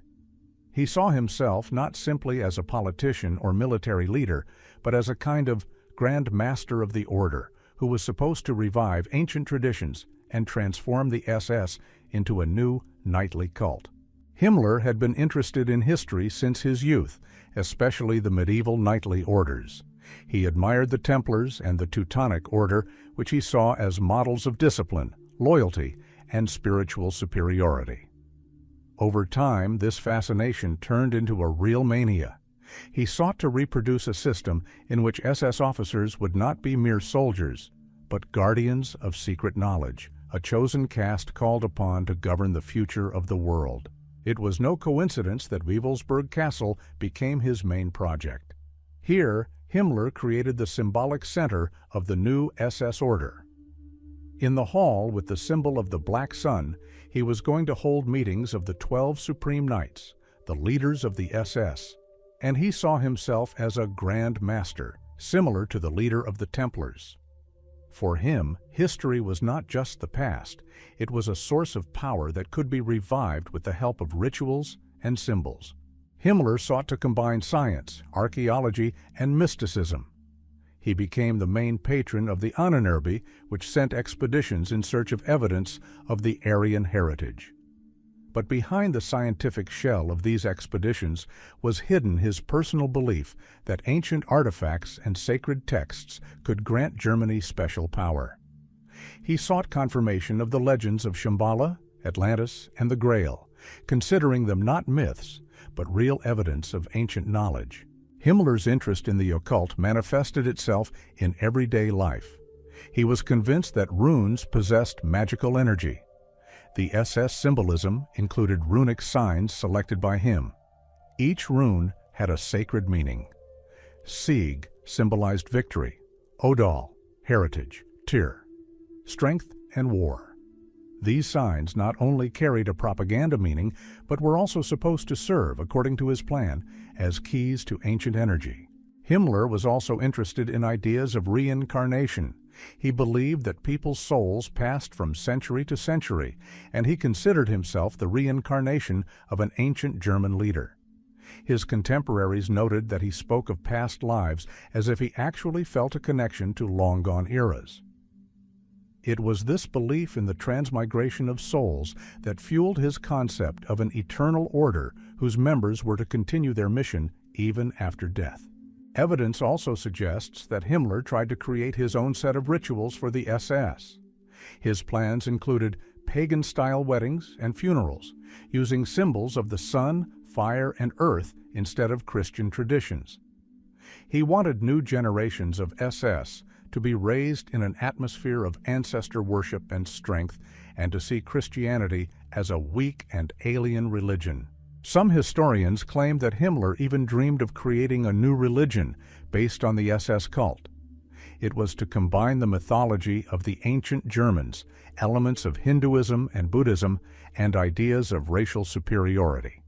S1: He saw himself not simply as a politician or military leader, but as a kind of Grand Master of the Order, who was supposed to revive ancient traditions and transform the SS into a new knightly cult. Himmler had been interested in history since his youth, especially the medieval knightly orders. He admired the Templars and the Teutonic Order, which he saw as models of discipline, loyalty, and spiritual superiority. Over time, this fascination turned into a real mania. He sought to reproduce a system in which SS officers would not be mere soldiers, but guardians of secret knowledge, a chosen caste called upon to govern the future of the world. It was no coincidence that Wewelsburg Castle became his main project. Here, Himmler created the symbolic center of the new SS order. In the hall with the symbol of the Black Sun, he was going to hold meetings of the 12 Supreme Knights, the leaders of the SS, and he saw himself as a Grand Master, similar to the leader of the Templars. For him, history was not just the past, it was a source of power that could be revived with the help of rituals and symbols. Himmler sought to combine science, archaeology, and mysticism. He became the main patron of the Ahnenerbe, which sent expeditions in search of evidence of the Aryan heritage. But behind the scientific shell of these expeditions was hidden his personal belief that ancient artifacts and sacred texts could grant Germany special power. He sought confirmation of the legends of Shambhala, Atlantis, and the Grail, considering them not myths, but real evidence of ancient knowledge. Himmler's interest in the occult manifested itself in everyday life. He was convinced that runes possessed magical energy. The SS symbolism included runic signs selected by him. Each rune had a sacred meaning. Sieg symbolized victory, Odal, heritage, Tyr, strength and war. These signs not only carried a propaganda meaning, but were also supposed to serve, according to his plan, as keys to ancient energy. Himmler was also interested in ideas of reincarnation. He believed that people's souls passed from century to century, and he considered himself the reincarnation of an ancient German leader. His contemporaries noted that he spoke of past lives as if he actually felt a connection to long-gone eras. It was this belief in the transmigration of souls that fueled his concept of an eternal order whose members were to continue their mission even after death. Evidence also suggests that Himmler tried to create his own set of rituals for the SS. His plans included pagan-style weddings and funerals, using symbols of the sun, fire, and earth instead of Christian traditions. He wanted new generations of SS to be raised in an atmosphere of ancestor worship and strength, and to see Christianity as a weak and alien religion. Some historians claim that Himmler even dreamed of creating a new religion based on the SS cult. It was to combine the mythology of the ancient Germans, elements of Hinduism and Buddhism, and ideas of racial superiority.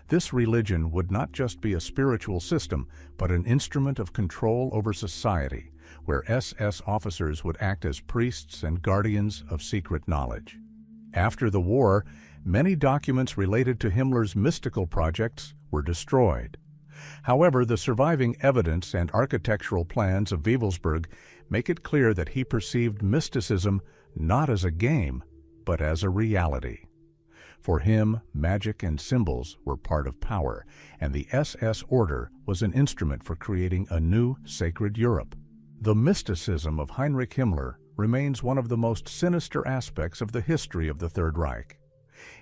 S1: This religion would not just be a spiritual system, but an instrument of control over society, where SS officers would act as priests and guardians of secret knowledge. After the war, many documents related to Himmler's mystical projects were destroyed. However, the surviving evidence and architectural plans of Wewelsburg make it clear that he perceived mysticism not as a game, but as a reality. For him, magic and symbols were part of power, and the SS order was an instrument for creating a new sacred Europe. The mysticism of Heinrich Himmler remains one of the most sinister aspects of the history of the Third Reich.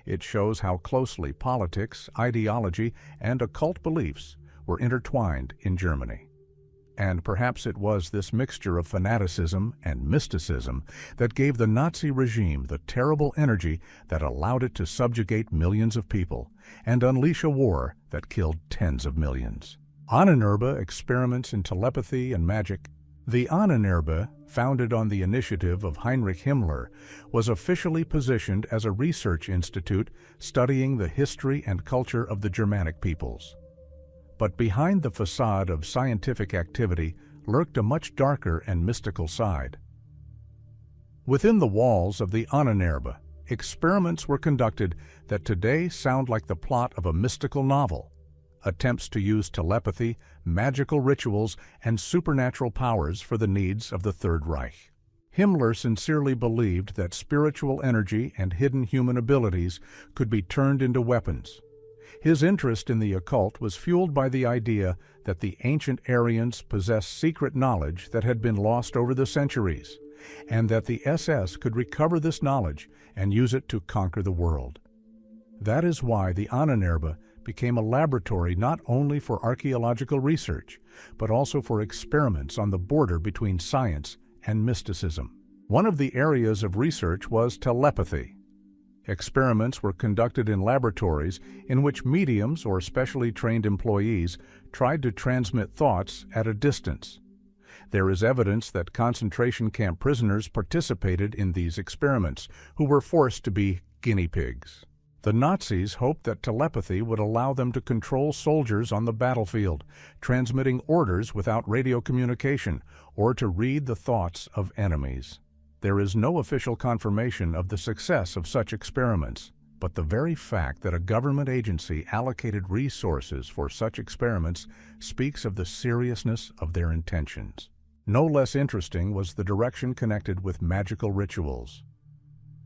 S1: It shows how closely politics, ideology, and occult beliefs were intertwined in Germany. And perhaps it was this mixture of fanaticism and mysticism that gave the Nazi regime the terrible energy that allowed it to subjugate millions of people and unleash a war that killed tens of millions. Ahnenerbe experiments in telepathy and magic. The Ahnenerbe, founded on the initiative of Heinrich Himmler, was officially positioned as a research institute studying the history and culture of the Germanic peoples. But behind the facade of scientific activity lurked a much darker and mystical side. Within the walls of the Ahnenerbe, experiments were conducted that today sound like the plot of a mystical novel. Attempts to use telepathy, magical rituals, and supernatural powers for the needs of the Third Reich. Himmler sincerely believed that spiritual energy and hidden human abilities could be turned into weapons. His interest in the occult was fueled by the idea that the ancient Aryans possessed secret knowledge that had been lost over the centuries, and that the SS could recover this knowledge and use it to conquer the world. That is why the Ahnenerbe became a laboratory not only for archaeological research, but also for experiments on the border between science and mysticism. One of the areas of research was telepathy. Experiments were conducted in laboratories in which mediums or specially trained employees tried to transmit thoughts at a distance. There is evidence that concentration camp prisoners participated in these experiments, who were forced to be guinea pigs. The Nazis hoped that telepathy would allow them to control soldiers on the battlefield, transmitting orders without radio communication, or to read the thoughts of enemies. There is no official confirmation of the success of such experiments, but the very fact that a government agency allocated resources for such experiments speaks of the seriousness of their intentions. No less interesting was the direction connected with magical rituals.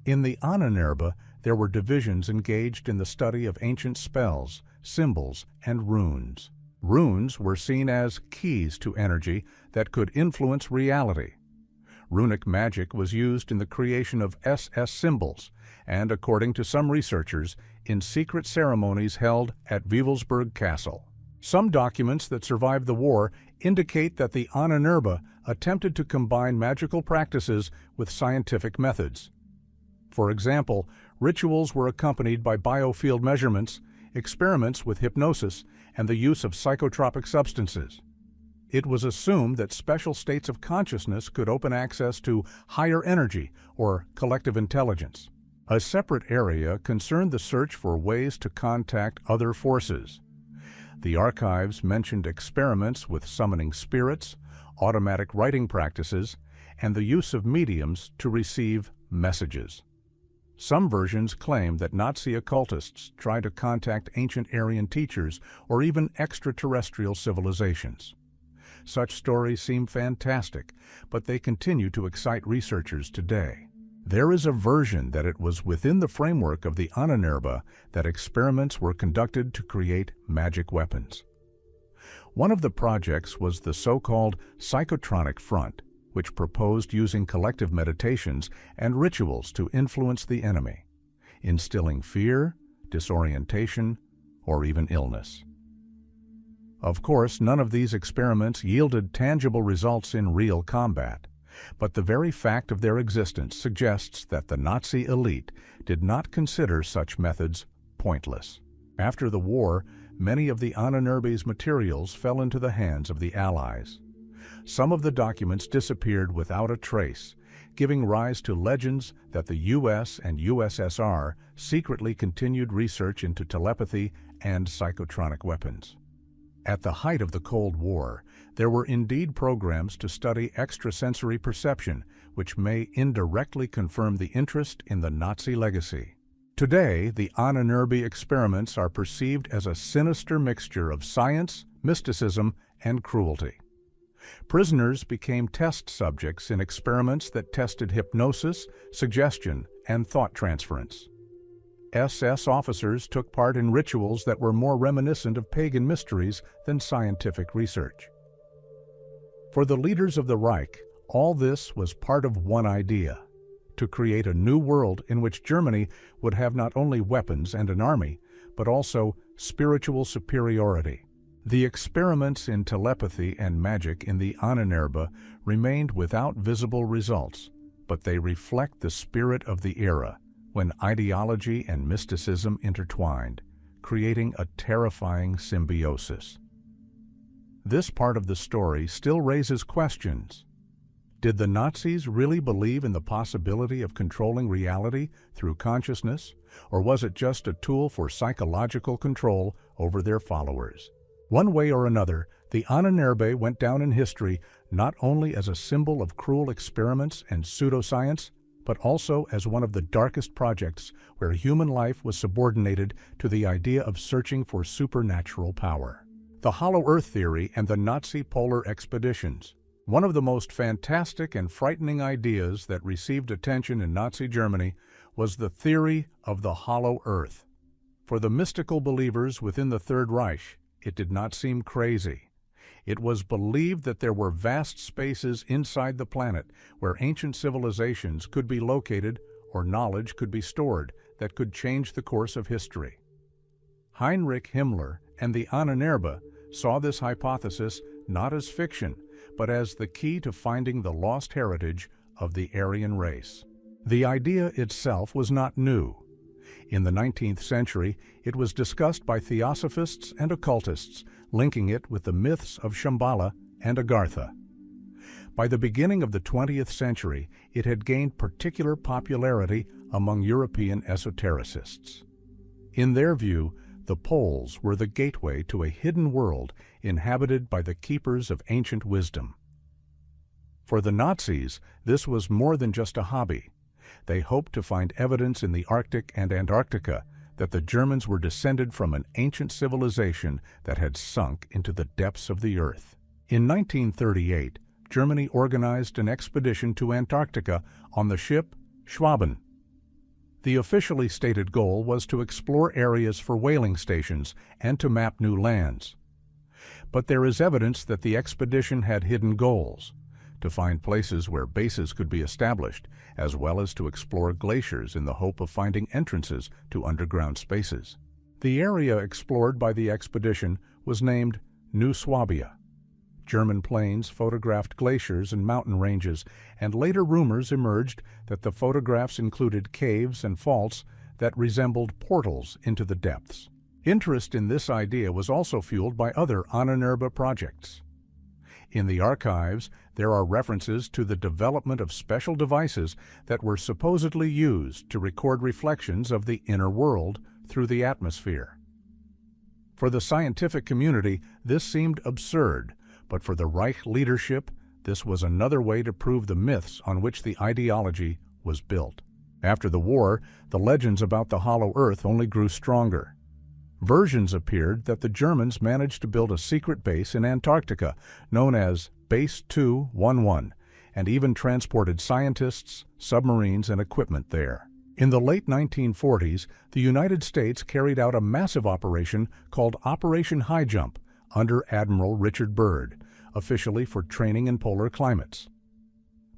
S1: In the Ahnenerbe, there were divisions engaged in the study of ancient spells, symbols, and runes. Runes were seen as keys to energy that could influence reality. Runic magic was used in the creation of SS symbols, and according to some researchers, in secret ceremonies held at Wewelsburg Castle. Some documents that survived the war indicate that the Ahnenerbe attempted to combine magical practices with scientific methods. For example, rituals were accompanied by biofield measurements, experiments with hypnosis, and the use of psychotropic substances. It was assumed that special states of consciousness could open access to higher energy or collective intelligence. A separate area concerned the search for ways to contact other forces. The archives mentioned experiments with summoning spirits, automatic writing practices, and the use of mediums to receive messages. Some versions claim that Nazi occultists tried to contact ancient Aryan teachers or even extraterrestrial civilizations. Such stories seem fantastic, but they continue to excite researchers today. There is a version that it was within the framework of the Ahnenerbe that experiments were conducted to create magic weapons. One of the projects was the so-called Psychotronic Front, which proposed using collective meditations and rituals to influence the enemy, instilling fear, disorientation, or even illness. Of course, none of these experiments yielded tangible results in real combat, but the very fact of their existence suggests that the Nazi elite did not consider such methods pointless. After the war, many of the Ahnenerbe's materials fell into the hands of the Allies. Some of the documents disappeared without a trace, giving rise to legends that the U.S. and USSR secretly continued research into telepathy and psychotronic weapons. At the height of the Cold War, there were indeed programs to study extrasensory perception, which may indirectly confirm the interest in the Nazi legacy. Today, the Ahnenerbe experiments are perceived as a sinister mixture of science, mysticism, and cruelty. Prisoners became test subjects in experiments that tested hypnosis, suggestion, and thought transference. SS officers took part in rituals that were more reminiscent of pagan mysteries than scientific research. For the leaders of the Reich, all this was part of one idea: to create a new world in which Germany would have not only weapons and an army, but also spiritual superiority. The experiments in telepathy and magic in the Ahnenerbe remained without visible results, but they reflect the spirit of the era, when ideology and mysticism intertwined, creating a terrifying symbiosis. This part of the story still raises questions. Did the Nazis really believe in the possibility of controlling reality through consciousness, or was it just a tool for psychological control over their followers? One way or another, the Ahnenerbe went down in history not only as a symbol of cruel experiments and pseudoscience, but also as one of the darkest projects where human life was subordinated to the idea of searching for supernatural power. The Hollow Earth theory and the Nazi polar expeditions. One of the most fantastic and frightening ideas that received attention in Nazi Germany was the theory of the Hollow Earth. For the mystical believers within the Third Reich, it did not seem crazy. It was believed that there were vast spaces inside the planet where ancient civilizations could be located or knowledge could be stored that could change the course of history. Heinrich Himmler and the Ahnenerbe saw this hypothesis not as fiction, but as the key to finding the lost heritage of the Aryan race. The idea itself was not new. In the 19th century, it was discussed by theosophists and occultists, linking it with the myths of Shambhala and Agartha. By the beginning of the 20th century, it had gained particular popularity among European esotericists. In their view, the poles were the gateway to a hidden world inhabited by the keepers of ancient wisdom. For the Nazis, this was more than just a hobby. They hoped to find evidence in the Arctic and Antarctica that the Germans were descended from an ancient civilization that had sunk into the depths of the earth. In 1938, Germany organized an expedition to Antarctica on the ship Schwaben. The officially stated goal was to explore areas for whaling stations and to map new lands. But there is evidence that the expedition had hidden goals: to find places where bases could be established, as well as to explore glaciers in the hope of finding entrances to underground spaces. The area explored by the expedition was named New Swabia. German planes photographed glaciers and mountain ranges, and later rumors emerged that the photographs included caves and faults that resembled portals into the depths. Interest in this idea was also fueled by other Ahnenerbe projects. In the archives, there are references to the development of special devices that were supposedly used to record reflections of the inner world through the atmosphere. For the scientific community, this seemed absurd, but for the Reich leadership, this was another way to prove the myths on which the ideology was built. After the war, the legends about the Hollow Earth only grew stronger. Versions appeared that the Germans managed to build a secret base in Antarctica, known as Base 211, and even transported scientists, submarines, and equipment there. In the late 1940s, the United States carried out a massive operation called Operation High Jump under Admiral Richard Byrd, officially for training in polar climates.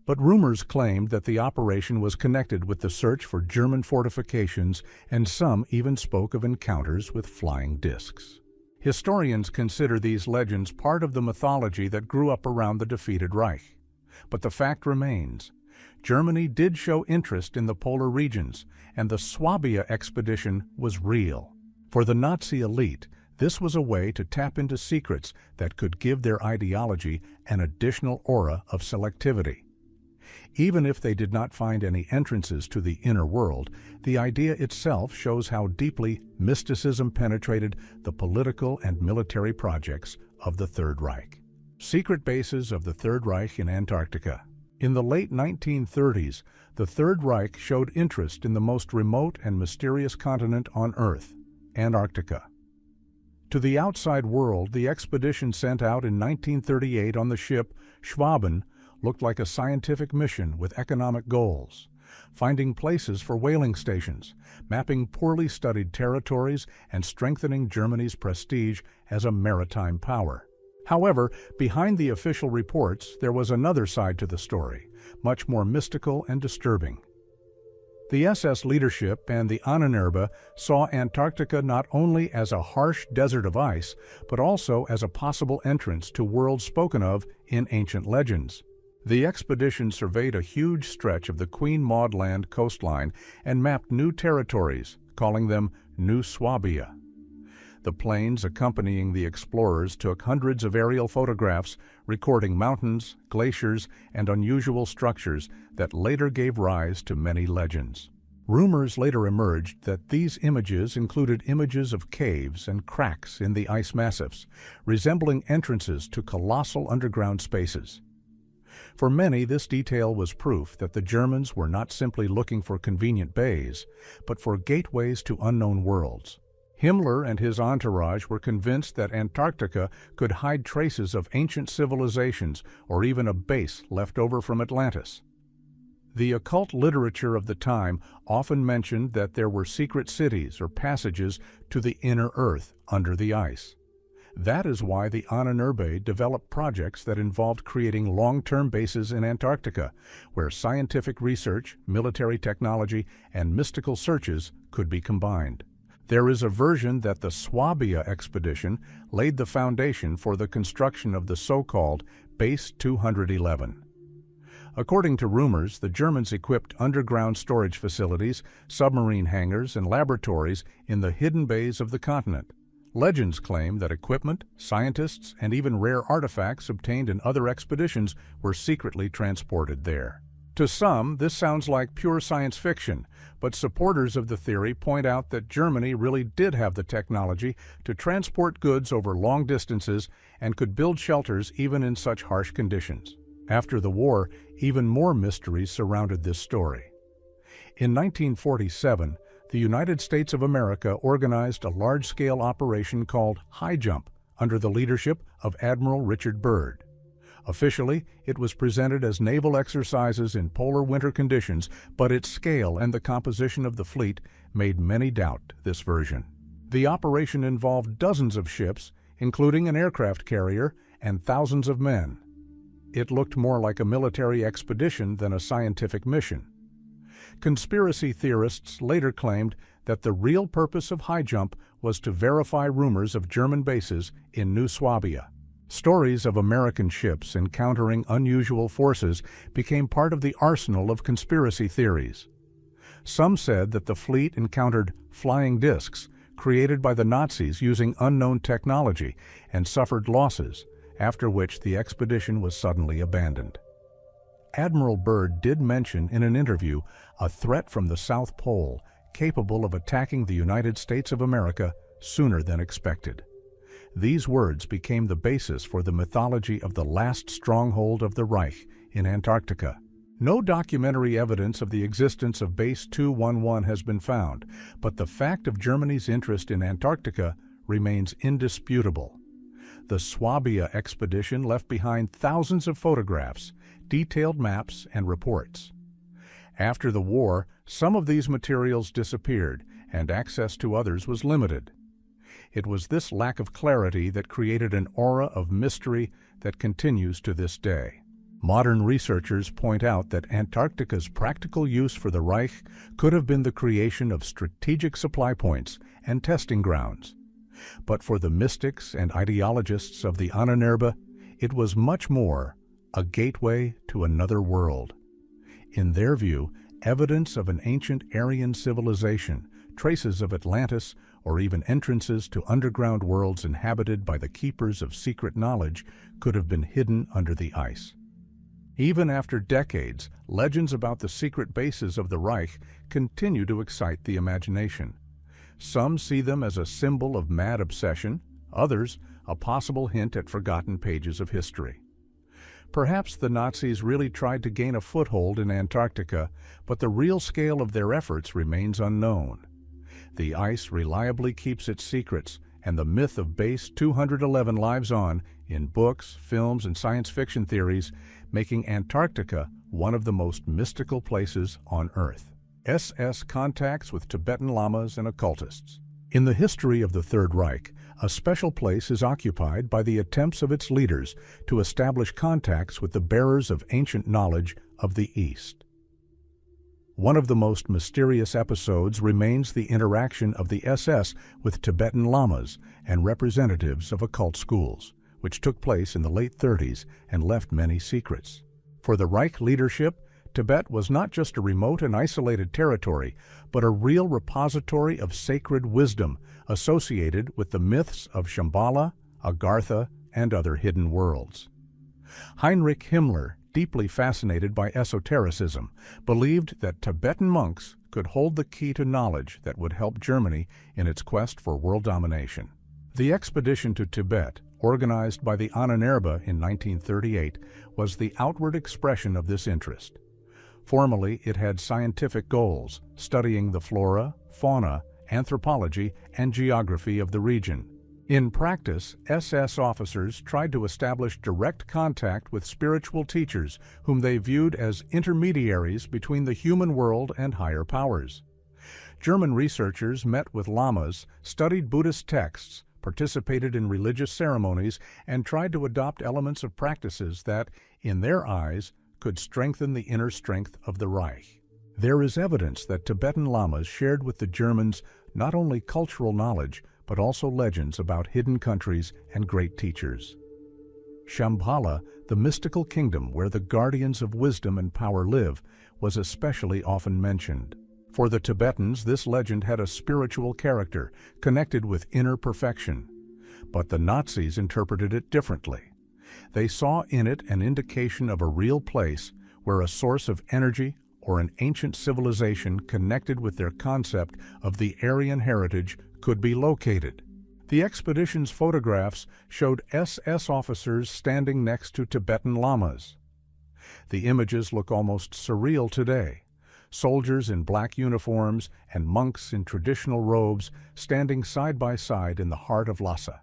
S1: But rumors claimed that the operation was connected with the search for German fortifications, and some even spoke of encounters with flying discs. Historians consider these legends part of the mythology that grew up around the defeated Reich. But the fact remains: Germany did show interest in the polar regions, and the Swabia expedition was real. For the Nazi elite, this was a way to tap into secrets that could give their ideology an additional aura of selectivity. Even if they did not find any entrances to the inner world, the idea itself shows how deeply mysticism penetrated the political and military projects of the Third Reich. Secret bases of the Third Reich in Antarctica. In the late 1930s, the Third Reich showed interest in the most remote and mysterious continent on Earth, Antarctica. To the outside world, the expedition sent out in 1938 on the ship Schwaben looked like a scientific mission with economic goals, finding places for whaling stations, mapping poorly studied territories, and strengthening Germany's prestige as a maritime power. However, behind the official reports, there was another side to the story, much more mystical and disturbing. The SS leadership and the Ahnenerbe saw Antarctica not only as a harsh desert of ice, but also as a possible entrance to worlds spoken of in ancient legends. The expedition surveyed a huge stretch of the Queen Maud Land coastline and mapped new territories, calling them New Swabia. The planes accompanying the explorers took hundreds of aerial photographs, recording mountains, glaciers, and unusual structures that later gave rise to many legends. Rumors later emerged that these images included images of caves and cracks in the ice massifs, resembling entrances to colossal underground spaces. For many, this detail was proof that the Germans were not simply looking for convenient bays, but for gateways to unknown worlds. Himmler and his entourage were convinced that Antarctica could hide traces of ancient civilizations or even a base left over from Atlantis. The occult literature of the time often mentioned that there were secret cities or passages to the inner Earth under the ice. That is why the Ahnenerbe developed projects that involved creating long-term bases in Antarctica, where scientific research, military technology, and mystical searches could be combined. There is a version that the Swabia expedition laid the foundation for the construction of the so-called Base 211. According to rumors, the Germans equipped underground storage facilities, submarine hangars, and laboratories in the hidden bays of the continent. Legends claim that equipment, scientists, and even rare artifacts obtained in other expeditions were secretly transported there. To some, this sounds like pure science fiction, but supporters of the theory point out that Germany really did have the technology to transport goods over long distances and could build shelters even in such harsh conditions. After the war, even more mysteries surrounded this story. In 1947, the United States of America organized a large-scale operation called High Jump under the leadership of Admiral Richard Byrd. Officially, it was presented as naval exercises in polar winter conditions, but its scale and the composition of the fleet made many doubt this version. The operation involved dozens of ships, including an aircraft carrier, and thousands of men. It looked more like a military expedition than a scientific mission. Conspiracy theorists later claimed that the real purpose of High Jump was to verify rumors of German bases in New Swabia. Stories of American ships encountering unusual forces became part of the arsenal of conspiracy theories. Some said that the fleet encountered flying discs created by the Nazis using unknown technology and suffered losses, after which the expedition was suddenly abandoned. Admiral Byrd did mention in an interview a threat from the South Pole capable of attacking the United States of America sooner than expected. These words became the basis for the mythology of the last stronghold of the Reich in Antarctica. No documentary evidence of the existence of Base 211 has been found, but the fact of Germany's interest in Antarctica remains indisputable. The Swabia expedition left behind thousands of photographs, detailed maps, and reports. After the war, some of these materials disappeared, and access to others was limited. It was this lack of clarity that created an aura of mystery that continues to this day. Modern researchers point out that Antarctica's practical use for the Reich could have been the creation of strategic supply points and testing grounds. But for the mystics and ideologists of the Ahnenerbe, it was much more a gateway to another world. In their view, evidence of an ancient Aryan civilization, traces of Atlantis, or even entrances to underground worlds inhabited by the keepers of secret knowledge could have been hidden under the ice. Even after decades, legends about the secret bases of the Reich continue to excite the imagination. Some see them as a symbol of mad obsession, others a possible hint at forgotten pages of history. Perhaps the Nazis really tried to gain a foothold in Antarctica, but the real scale of their efforts remains unknown. The ice reliably keeps its secrets, and the myth of Base 211 lives on in books, films, and science fiction theories, making Antarctica one of the most mystical places on Earth. SS contacts with Tibetan lamas and occultists. In the history of the Third Reich, a special place is occupied by the attempts of its leaders to establish contacts with the bearers of ancient knowledge of the East. One of the most mysterious episodes remains the interaction of the SS with Tibetan lamas and representatives of occult schools, which took place in the late 30s and left many secrets. For the Reich leadership, Tibet was not just a remote and isolated territory, but a real repository of sacred wisdom associated with the myths of Shambhala, Agartha, and other hidden worlds. Heinrich Himmler, deeply fascinated by esotericism, believed that Tibetan monks could hold the key to knowledge that would help Germany in its quest for world domination. The expedition to Tibet, organized by the Ahnenerbe in 1938, was the outward expression of this interest. Formally, it had scientific goals, studying the flora, fauna, anthropology, and geography of the region. In practice, SS officers tried to establish direct contact with spiritual teachers whom they viewed as intermediaries between the human world and higher powers. German researchers met with lamas, studied Buddhist texts, participated in religious ceremonies, and tried to adopt elements of practices that, in their eyes, could strengthen the inner strength of the Reich. There is evidence that Tibetan lamas shared with the Germans not only cultural knowledge, but also legends about hidden countries and great teachers. Shambhala, the mystical kingdom where the guardians of wisdom and power live, was especially often mentioned. For the Tibetans, this legend had a spiritual character, connected with inner perfection. But the Nazis interpreted it differently. They saw in it an indication of a real place where a source of energy or an ancient civilization connected with their concept of the Aryan heritage could be located. The expedition's photographs showed SS officers standing next to Tibetan lamas. The images look almost surreal today. Soldiers in black uniforms and monks in traditional robes standing side by side in the heart of Lhasa.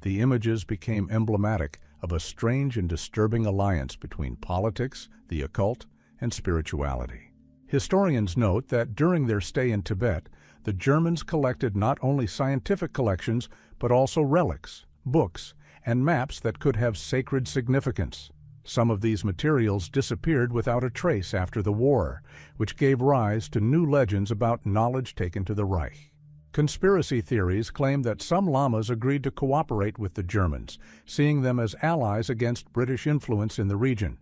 S1: The images became emblematic of a strange and disturbing alliance between politics, the occult, and spirituality. Historians note that during their stay in Tibet, the Germans collected not only scientific collections, but also relics, books, and maps that could have sacred significance. Some of these materials disappeared without a trace after the war, which gave rise to new legends about knowledge taken to the Reich. Conspiracy theories claim that some lamas agreed to cooperate with the Germans, seeing them as allies against British influence in the region.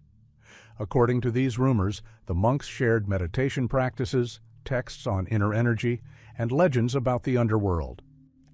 S1: According to these rumors, the monks shared meditation practices, texts on inner energy, and legends about the underworld.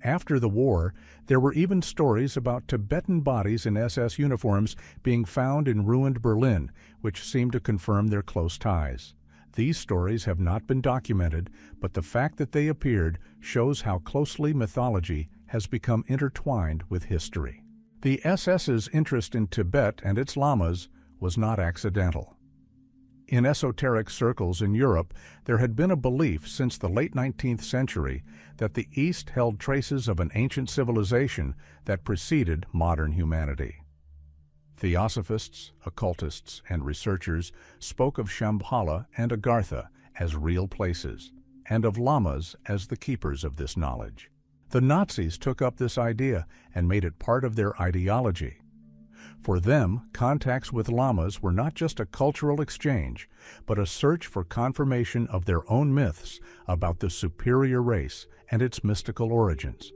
S1: After the war, there were even stories about Tibetan bodies in SS uniforms being found in ruined Berlin, which seemed to confirm their close ties. These stories have not been documented, but the fact that they appeared shows how closely mythology has become intertwined with history. The SS's interest in Tibet and its lamas was not accidental. In esoteric circles in Europe, there had been a belief since the late 19th century that the East held traces of an ancient civilization that preceded modern humanity. Theosophists, occultists, and researchers spoke of Shambhala and Agartha as real places, and of lamas as the keepers of this knowledge. The Nazis took up this idea and made it part of their ideology. For them, contacts with lamas were not just a cultural exchange, but a search for confirmation of their own myths about the superior race and its mystical origins.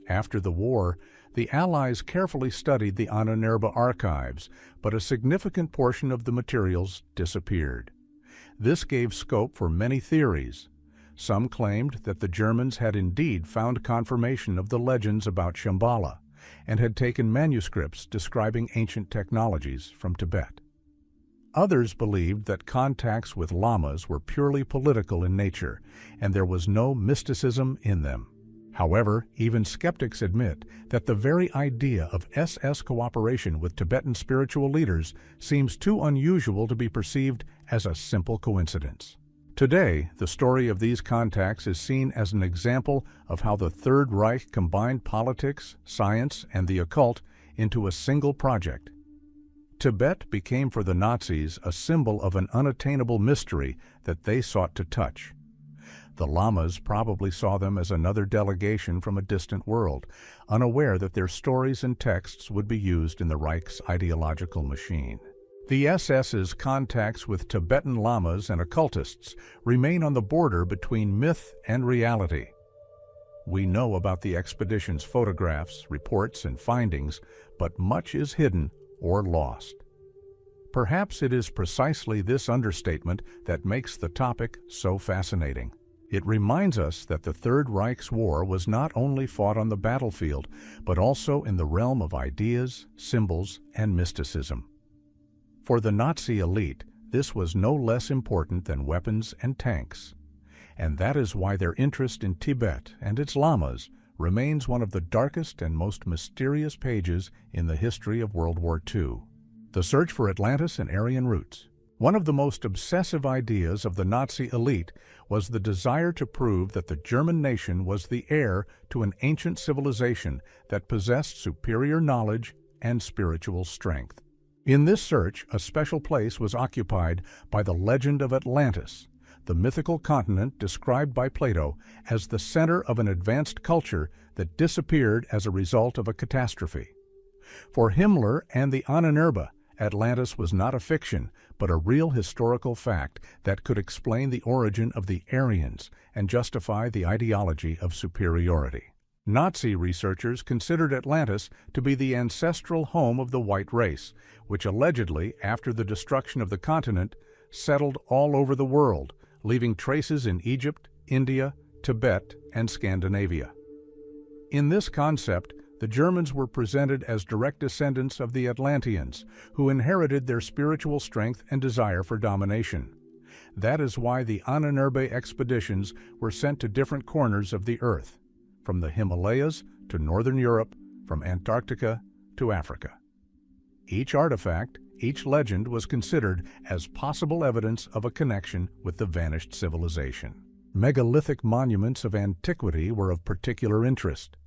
S1: After the war, the Allies carefully studied the Ahnenerbe archives, but a significant portion of the materials disappeared. This gave scope for many theories. Some claimed that the Germans had indeed found confirmation of the legends about Shambhala, and had taken manuscripts describing ancient technologies from Tibet. Others believed that contacts with lamas were purely political in nature, and there was no mysticism in them. However, even skeptics admit that the very idea of SS cooperation with Tibetan spiritual leaders seems too unusual to be perceived as a simple coincidence. Today, the story of these contacts is seen as an example of how the Third Reich combined politics, science, and the occult into a single project. Tibet became for the Nazis a symbol of an unattainable mystery that they sought to touch. The lamas probably saw them as another delegation from a distant world, unaware that their stories and texts would be used in the Reich's ideological machine. The SS's contacts with Tibetan lamas and occultists remain on the border between myth and reality. We know about the expedition's photographs, reports, and findings, but much is hidden or lost. Perhaps it is precisely this understatement that makes the topic so fascinating. It reminds us that the Third Reich's war was not only fought on the battlefield, but also in the realm of ideas, symbols, and mysticism. For the Nazi elite, this was no less important than weapons and tanks. And that is why their interest in Tibet and its lamas remains one of the darkest and most mysterious pages in the history of World War II. The search for Atlantis and Aryan roots. One of the most obsessive ideas of the Nazi elite was the desire to prove that the German nation was the heir to an ancient civilization that possessed superior knowledge and spiritual strength. In this search, a special place was occupied by the legend of Atlantis, the mythical continent described by Plato as the center of an advanced culture that disappeared as a result of a catastrophe. For Himmler and the Ahnenerbe, Atlantis was not a fiction, but a real historical fact that could explain the origin of the Aryans and justify the ideology of superiority. Nazi researchers considered Atlantis to be the ancestral home of the white race, which allegedly, after the destruction of the continent, settled all over the world, leaving traces in Egypt, India, Tibet, and Scandinavia. In this concept, the Germans were presented as direct descendants of the Atlanteans, who inherited their spiritual strength and desire for domination. That is why the Ahnenerbe expeditions were sent to different corners of the Earth, from the Himalayas to Northern Europe, from Antarctica to Africa. Each artifact, each legend was considered as possible evidence of a connection with the vanished civilization. Megalithic monuments of antiquity were of particular interest.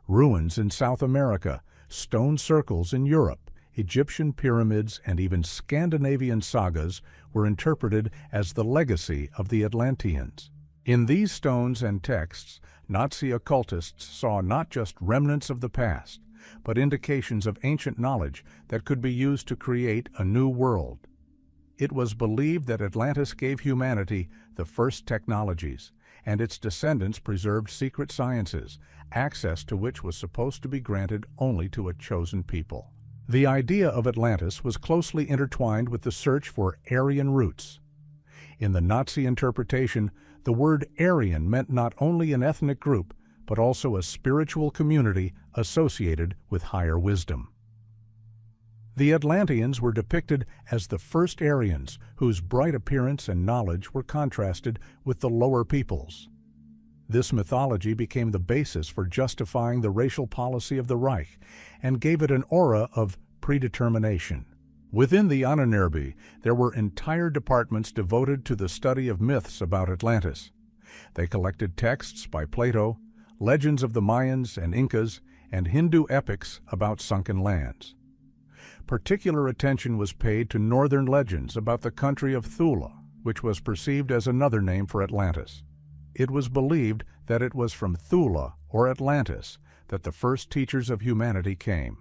S1: Ruins in South America, stone circles in Europe, Egyptian pyramids, and even Scandinavian sagas were interpreted as the legacy of the Atlanteans. In these stones and texts, Nazi occultists saw not just remnants of the past, but indications of ancient knowledge that could be used to create a new world. It was believed that Atlantis gave humanity the first technologies, and its descendants preserved secret sciences, access to which was supposed to be granted only to a chosen people. The idea of Atlantis was closely intertwined with the search for Aryan roots. In the Nazi interpretation, the word Aryan meant not only an ethnic group, but also a spiritual community associated with higher wisdom. The Atlanteans were depicted as the first Aryans, whose bright appearance and knowledge were contrasted with the lower peoples. This mythology became the basis for justifying the racial policy of the Reich and gave it an aura of predetermination. Within the Ahnenerbe, there were entire departments devoted to the study of myths about Atlantis. They collected texts by Plato, legends of the Mayans and Incas, and Hindu epics about sunken lands. Particular attention was paid to northern legends about the country of Thula, which was perceived as another name for Atlantis. It was believed that it was from Thula, or Atlantis, that the first teachers of humanity came.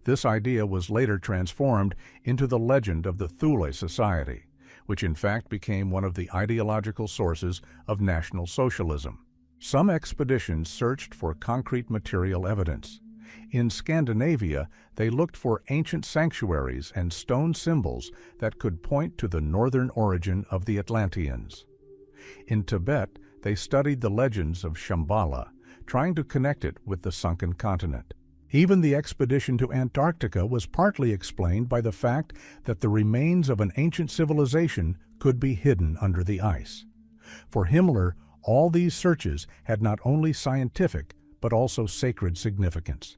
S1: This idea was later transformed into the legend of the Thule Society, which in fact became one of the ideological sources of National Socialism. Some expeditions searched for concrete material evidence. In Scandinavia, they looked for ancient sanctuaries and stone symbols that could point to the northern origin of the Atlanteans. In Tibet, they studied the legends of Shambhala, trying to connect it with the sunken continent. Even the expedition to Antarctica was partly explained by the fact that the remains of an ancient civilization could be hidden under the ice. For Himmler, all these searches had not only scientific, but also sacred significance.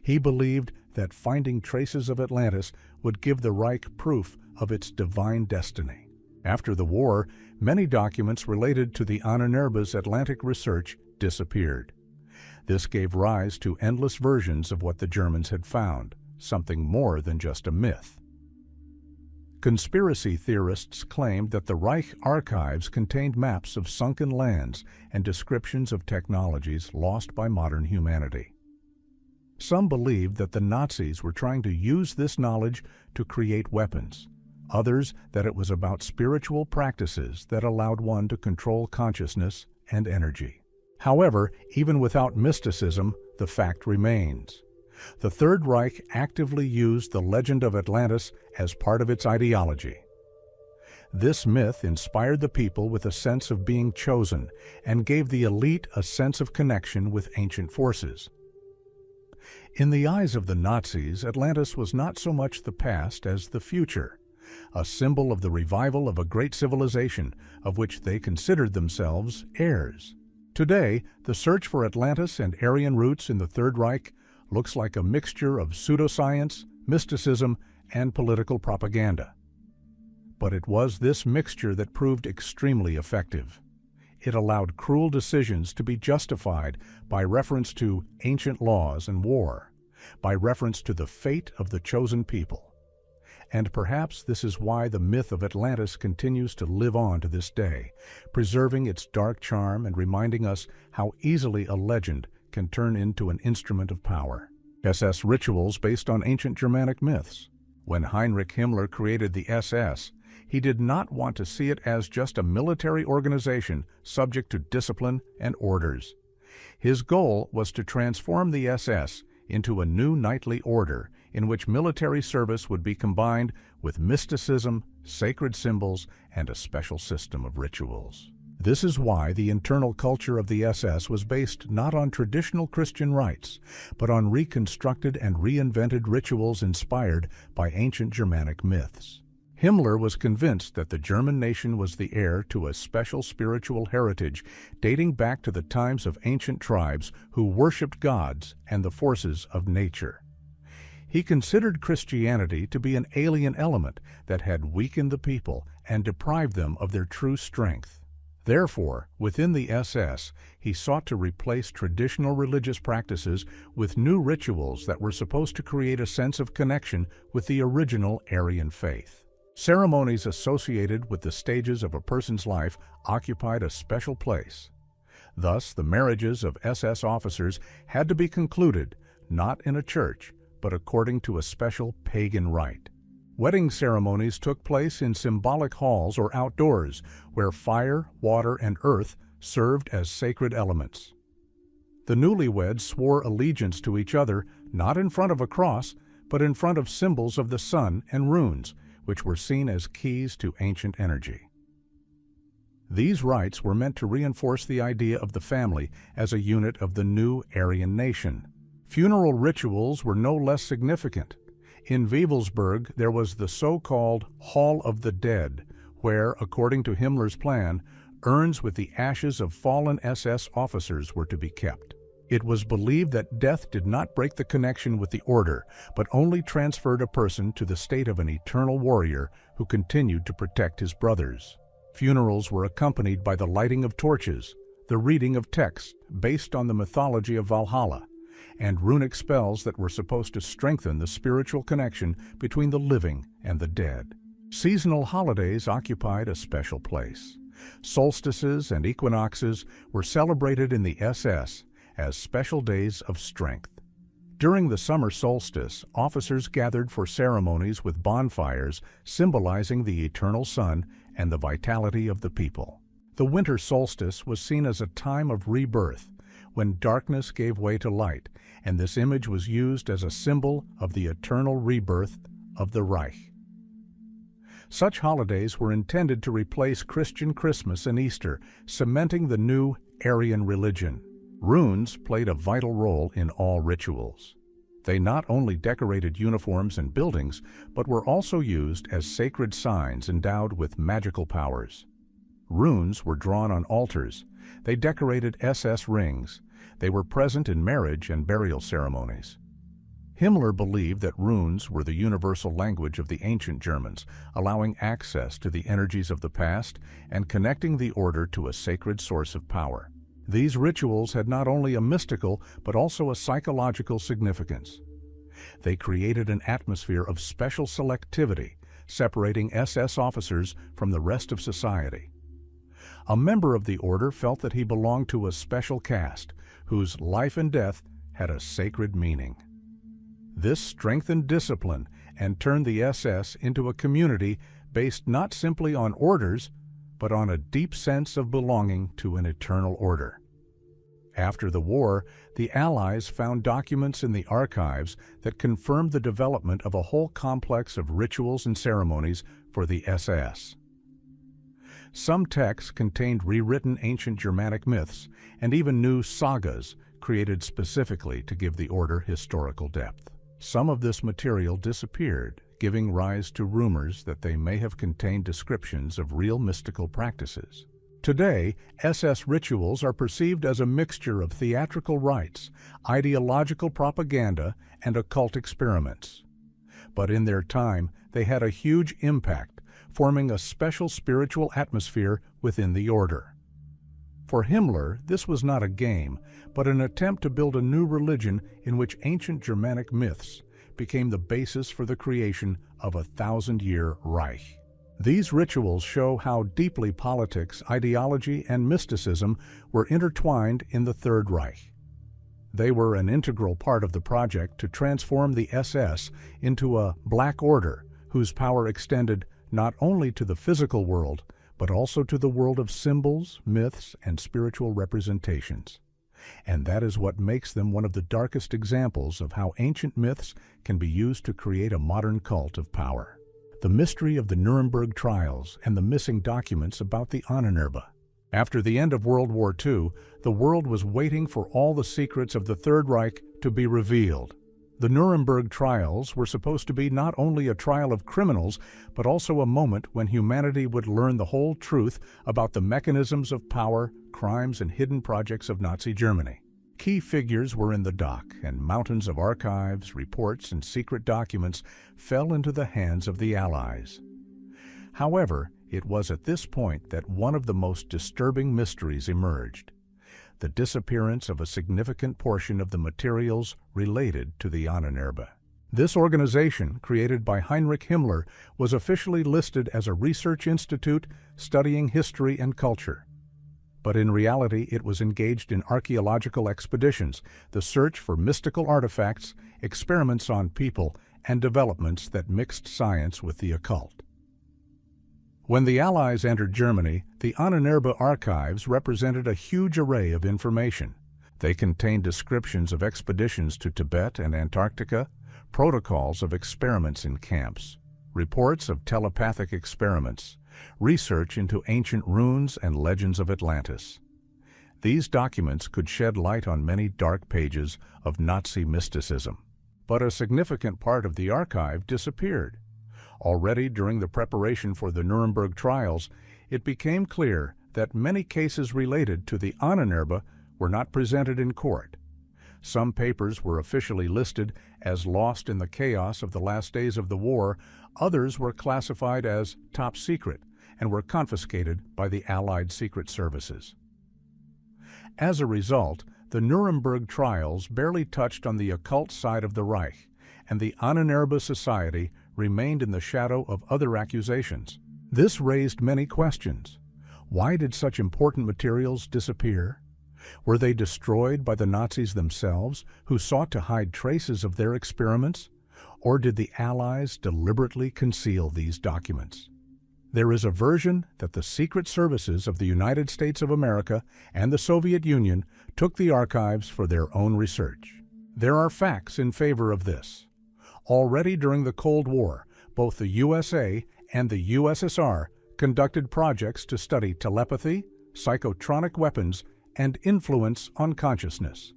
S1: He believed that finding traces of Atlantis would give the Reich proof of its divine destiny. After the war, many documents related to the Ahnenerbe's Atlantic research disappeared. This gave rise to endless versions of what the Germans had found, something more than just a myth. Conspiracy theorists claimed that the Reich archives contained maps of sunken lands and descriptions of technologies lost by modern humanity. Some believed that the Nazis were trying to use this knowledge to create weapons. Others that it was about spiritual practices that allowed one to control consciousness and energy. However, even without mysticism, the fact remains. The Third Reich actively used the legend of Atlantis as part of its ideology. This myth inspired the people with a sense of being chosen and gave the elite a sense of connection with ancient forces. In the eyes of the Nazis, Atlantis was not so much the past as the future, a symbol of the revival of a great civilization of which they considered themselves heirs. Today, the search for Atlantis and Aryan roots in the Third Reich looks like a mixture of pseudoscience, mysticism, and political propaganda. But it was this mixture that proved extremely effective. It allowed cruel decisions to be justified by reference to ancient laws and war, by reference to the fate of the chosen people. And perhaps this is why the myth of Atlantis continues to live on to this day, preserving its dark charm and reminding us how easily a legend can turn into an instrument of power. SS rituals based on ancient Germanic myths. When Heinrich Himmler created the SS, he did not want to see it as just a military organization subject to discipline and orders. His goal was to transform the SS into a new knightly order in which military service would be combined with mysticism, sacred symbols, and a special system of rituals. This is why the internal culture of the SS was based not on traditional Christian rites, but on reconstructed and reinvented rituals inspired by ancient Germanic myths. Himmler was convinced that the German nation was the heir to a special spiritual heritage dating back to the times of ancient tribes who worshipped gods and the forces of nature. He considered Christianity to be an alien element that had weakened the people and deprived them of their true strength. Therefore, within the SS, he sought to replace traditional religious practices with new rituals that were supposed to create a sense of connection with the original Aryan faith. Ceremonies associated with the stages of a person's life occupied a special place. Thus, the marriages of SS officers had to be concluded not in a church, but according to a special pagan rite. Wedding ceremonies took place in symbolic halls or outdoors, where fire, water, and earth served as sacred elements. The newlyweds swore allegiance to each other not in front of a cross, but in front of symbols of the sun and runes, which were seen as keys to ancient energy. These rites were meant to reinforce the idea of the family as a unit of the new Aryan nation. Funeral rituals were no less significant. In Wewelsburg, there was the so-called Hall of the Dead, where, according to Himmler's plan, urns with the ashes of fallen SS officers were to be kept. It was believed that death did not break the connection with the order, but only transferred a person to the state of an eternal warrior who continued to protect his brothers. Funerals were accompanied by the lighting of torches, the reading of texts based on the mythology of Valhalla, and runic spells that were supposed to strengthen the spiritual connection between the living and the dead. Seasonal holidays occupied a special place. Solstices and equinoxes were celebrated in the SS as special days of strength. During the summer solstice, officers gathered for ceremonies with bonfires symbolizing the eternal sun and the vitality of the people. The winter solstice was seen as a time of rebirth, when darkness gave way to light, and this image was used as a symbol of the eternal rebirth of the Reich. Such holidays were intended to replace Christian Christmas and Easter, cementing the new Aryan religion. Runes played a vital role in all rituals. They not only decorated uniforms and buildings, but were also used as sacred signs endowed with magical powers. Runes were drawn on altars. They decorated SS rings. They were present in marriage and burial ceremonies. Himmler believed that runes were the universal language of the ancient Germans, allowing access to the energies of the past and connecting the order to a sacred source of power. These rituals had not only a mystical but also a psychological significance. They created an atmosphere of special selectivity, separating SS officers from the rest of society. A member of the order felt that he belonged to a special caste, whose life and death had a sacred meaning. This strengthened discipline and turned the SS into a community based not simply on orders, but on a deep sense of belonging to an eternal order. After the war, the Allies found documents in the archives that confirmed the development of a whole complex of rituals and ceremonies for the SS. Some texts contained rewritten ancient Germanic myths and even new sagas created specifically to give the order historical depth. Some of this material disappeared, giving rise to rumors that they may have contained descriptions of real mystical practices. Today, SS rituals are perceived as a mixture of theatrical rites, ideological propaganda, and occult experiments. But in their time, they had a huge impact, forming a special spiritual atmosphere within the order. For Himmler, this was not a game, but an attempt to build a new religion in which ancient Germanic myths became the basis for the creation of a 1,000-year Reich. These rituals show how deeply politics, ideology, and mysticism were intertwined in the Third Reich. They were an integral part of the project to transform the SS into a Black Order whose power extended not only to the physical world, but also to the world of symbols, myths, and spiritual representations. And that is what makes them one of the darkest examples of how ancient myths can be used to create a modern cult of power. The mystery of the Nuremberg trials and the missing documents about the Ahnenerbe. After the end of World War II, the world was waiting for all the secrets of the Third Reich to be revealed. The Nuremberg trials were supposed to be not only a trial of criminals, but also a moment when humanity would learn the whole truth about the mechanisms of power, crimes, and hidden projects of Nazi Germany. Key figures were in the dock, and mountains of archives, reports, and secret documents fell into the hands of the Allies. However, it was at this point that one of the most disturbing mysteries emerged: the disappearance of a significant portion of the materials related to the Ahnenerbe. This organization, created by Heinrich Himmler, was officially listed as a research institute studying history and culture. But in reality, it was engaged in archaeological expeditions, the search for mystical artifacts, experiments on people, and developments that mixed science with the occult. When the Allies entered Germany, the Ahnenerbe archives represented a huge array of information. They contained descriptions of expeditions to Tibet and Antarctica, protocols of experiments in camps, reports of telepathic experiments, research into ancient runes and legends of Atlantis. These documents could shed light on many dark pages of Nazi mysticism. But a significant part of the archive disappeared. Already during the preparation for the Nuremberg trials, it became clear that many cases related to the Ahnenerbe were not presented in court. Some papers were officially listed as lost in the chaos of the last days of the war, others were classified as top secret and were confiscated by the Allied secret services. As a result, the Nuremberg trials barely touched on the occult side of the Reich, and the Ahnenerbe Society remained in the shadow of other accusations. This raised many questions. Why did such important materials disappear? Were they destroyed by the Nazis themselves, who sought to hide traces of their experiments? Or did the Allies deliberately conceal these documents? There is a version that the secret services of the United States of America and the Soviet Union took the archives for their own research. There are facts in favor of this. Already during the Cold War, both the USA and the USSR conducted projects to study telepathy, psychotronic weapons, and influence on consciousness.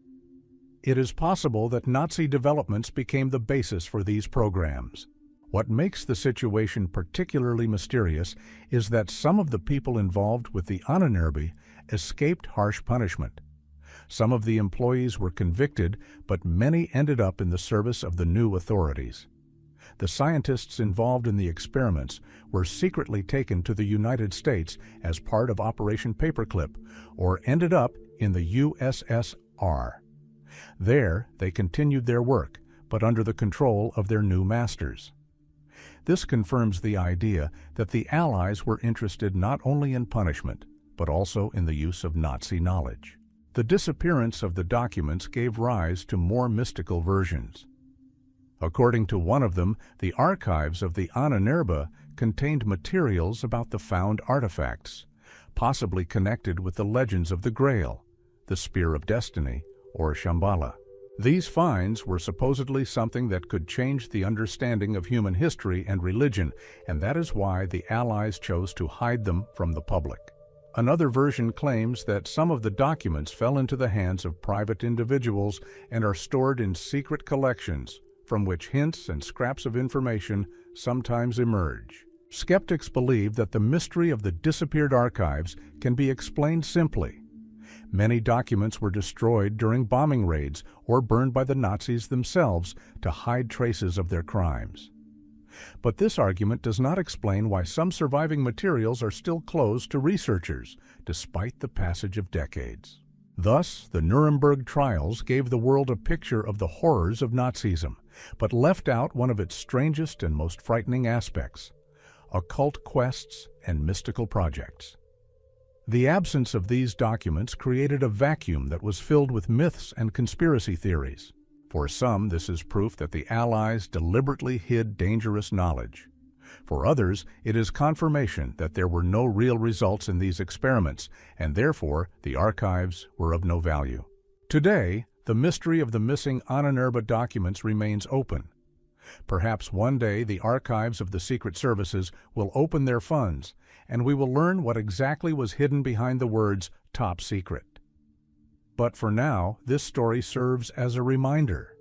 S1: It is possible that Nazi developments became the basis for these programs. What makes the situation particularly mysterious is that some of the people involved with the Ahnenerbe escaped harsh punishment. Some of the employees were convicted, but many ended up in the service of the new authorities. The scientists involved in the experiments were secretly taken to the United States as part of Operation Paperclip, or ended up in the USSR. There, they continued their work, but under the control of their new masters. This confirms the idea that the Allies were interested not only in punishment, but also in the use of Nazi knowledge. The disappearance of the documents gave rise to more mystical versions. According to one of them, the archives of the Ahnenerbe contained materials about the found artifacts, possibly connected with the legends of the Grail, the Spear of Destiny, or Shambhala. These finds were supposedly something that could change the understanding of human history and religion, and that is why the Allies chose to hide them from the public. Another version claims that some of the documents fell into the hands of private individuals and are stored in secret collections, from which hints and scraps of information sometimes emerge. Skeptics believe that the mystery of the disappeared archives can be explained simply. Many documents were destroyed during bombing raids or burned by the Nazis themselves to hide traces of their crimes. But this argument does not explain why some surviving materials are still closed to researchers, despite the passage of decades. Thus, the Nuremberg trials gave the world a picture of the horrors of Nazism, but left out one of its strangest and most frightening aspects: occult quests and mystical projects. The absence of these documents created a vacuum that was filled with myths and conspiracy theories. For some, this is proof that the Allies deliberately hid dangerous knowledge. For others, it is confirmation that there were no real results in these experiments, and therefore the archives were of no value. Today, the mystery of the missing Ahnenerbe documents remains open. Perhaps one day the archives of the Secret Services will open their funds, and we will learn what exactly was hidden behind the words "top secret." But for now, this story serves as a reminder.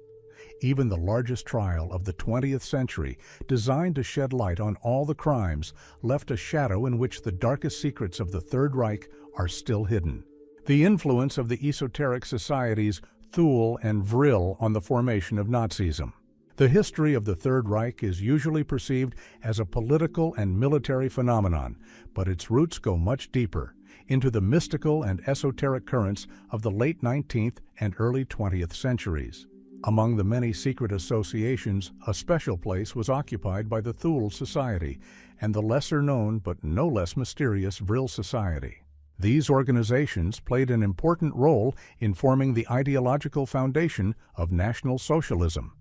S1: Even the largest trial of the 20th century, designed to shed light on all the crimes, left a shadow in which the darkest secrets of the Third Reich are still hidden. The influence of the esoteric societies Thule and Vril on the formation of Nazism. The history of the Third Reich is usually perceived as a political and military phenomenon, but its roots go much deeper, into the mystical and esoteric currents of the late 19th and early 20th centuries. Among the many secret associations, a special place was occupied by the Thule Society and the lesser-known but no less mysterious Vril Society. These organizations played an important role in forming the ideological foundation of National Socialism,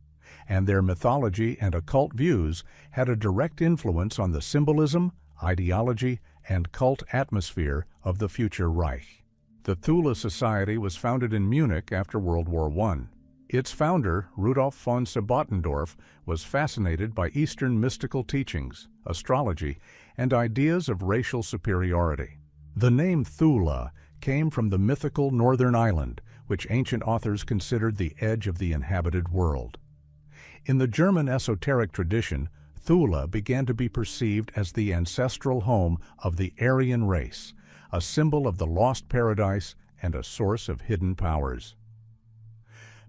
S1: and their mythology and occult views had a direct influence on the symbolism, ideology, and cult atmosphere of the future Reich. The Thule Society was founded in Munich after World War I. Its founder, Rudolf von Sebottendorf, was fascinated by Eastern mystical teachings, astrology, and ideas of racial superiority. The name Thule came from the mythical northern island, which ancient authors considered the edge of the inhabited world. In the German esoteric tradition, Thule began to be perceived as the ancestral home of the Aryan race, a symbol of the lost paradise and a source of hidden powers.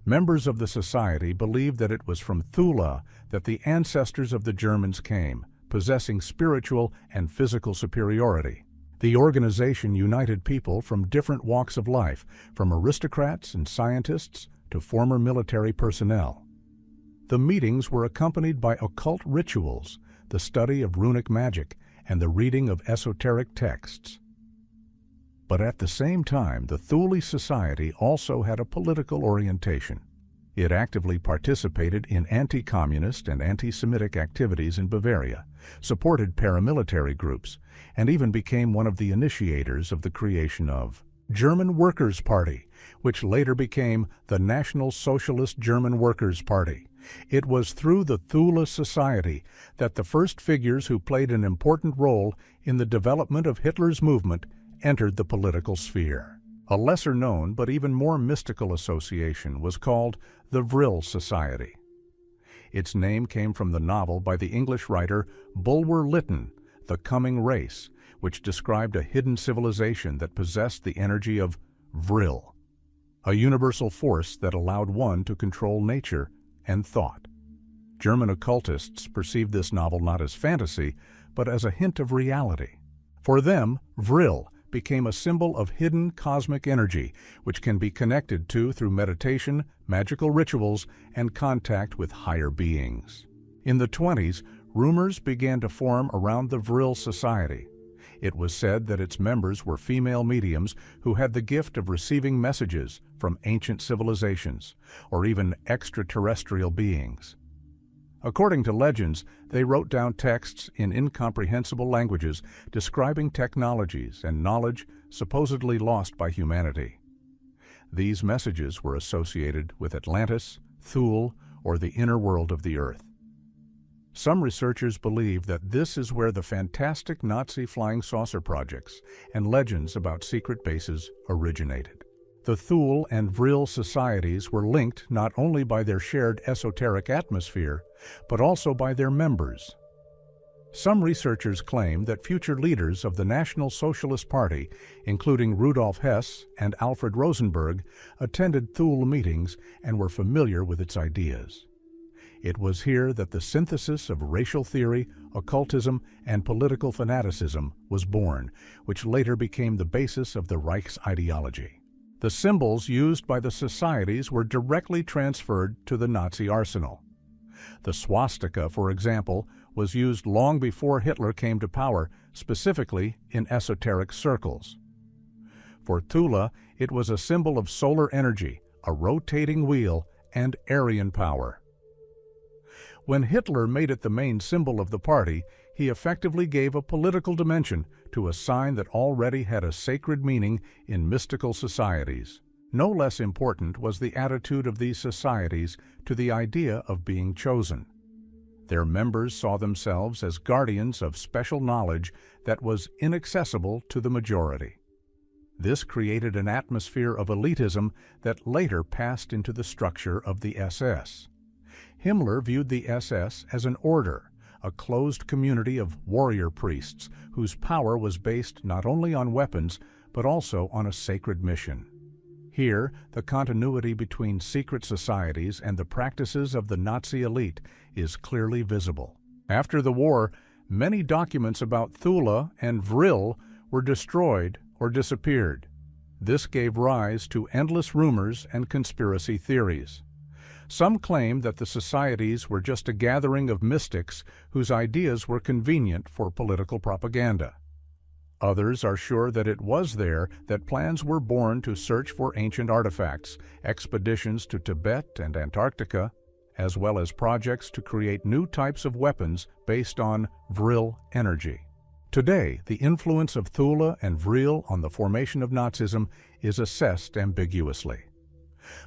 S1: Members of the society believed that it was from Thule that the ancestors of the Germans came, possessing spiritual and physical superiority. The organization united people from different walks of life, from aristocrats and scientists to former military personnel. The meetings were accompanied by occult rituals, the study of runic magic, and the reading of esoteric texts. But at the same time, the Thule Society also had a political orientation. It actively participated in anti-communist and anti-Semitic activities in Bavaria, supported paramilitary groups, and even became one of the initiators of the creation of German Workers' Party, which later became the National Socialist German Workers' Party. It was through the Thule Society that the first figures who played an important role in the development of Hitler's movement entered the political sphere. A lesser-known but even more mystical association was called the Vril Society. Its name came from the novel by the English writer Bulwer Lytton, The Coming Race, which described a hidden civilization that possessed the energy of Vril, a universal force that allowed one to control nature and thought. German occultists perceived this novel not as fantasy, but as a hint of reality. For them, Vril became a symbol of hidden cosmic energy, which can be connected to through meditation, magical rituals, and contact with higher beings. In the 20s, rumors began to form around the Vril Society. It was said that its members were female mediums who had the gift of receiving messages from ancient civilizations, or even extraterrestrial beings. According to legends, they wrote down texts in incomprehensible languages describing technologies and knowledge supposedly lost by humanity. These messages were associated with Atlantis, Thule, or the inner world of the Earth. Some researchers believe that this is where the fantastic Nazi flying saucer projects and legends about secret bases originated. The Thule and Vril societies were linked not only by their shared esoteric atmosphere, but also by their members. Some researchers claim that future leaders of the National Socialist Party, including Rudolf Hess and Alfred Rosenberg, attended Thule meetings and were familiar with its ideas. It was here that the synthesis of racial theory, occultism, and political fanaticism was born, which later became the basis of the Reich's ideology. The symbols used by the societies were directly transferred to the Nazi arsenal. The swastika, for example, was used long before Hitler came to power, specifically in esoteric circles. For Thule, it was a symbol of solar energy, a rotating wheel, and Aryan power. When Hitler made it the main symbol of the party, he effectively gave a political dimension to a sign that already had a sacred meaning in mystical societies. No less important was the attitude of these societies to the idea of being chosen. Their members saw themselves as guardians of special knowledge that was inaccessible to the majority. This created an atmosphere of elitism that later passed into the structure of the SS. Himmler viewed the SS as an order, a closed community of warrior priests whose power was based not only on weapons but also on a sacred mission. Here, the continuity between secret societies and the practices of the Nazi elite is clearly visible. After the war, many documents about Thule and Vril were destroyed or disappeared. This gave rise to endless rumors and conspiracy theories. Some claim that the societies were just a gathering of mystics whose ideas were convenient for political propaganda. Others are sure that it was there that plans were born to search for ancient artifacts, expeditions to Tibet and Antarctica, as well as projects to create new types of weapons based on Vril energy. Today, the influence of Thule and Vril on the formation of Nazism is assessed ambiguously.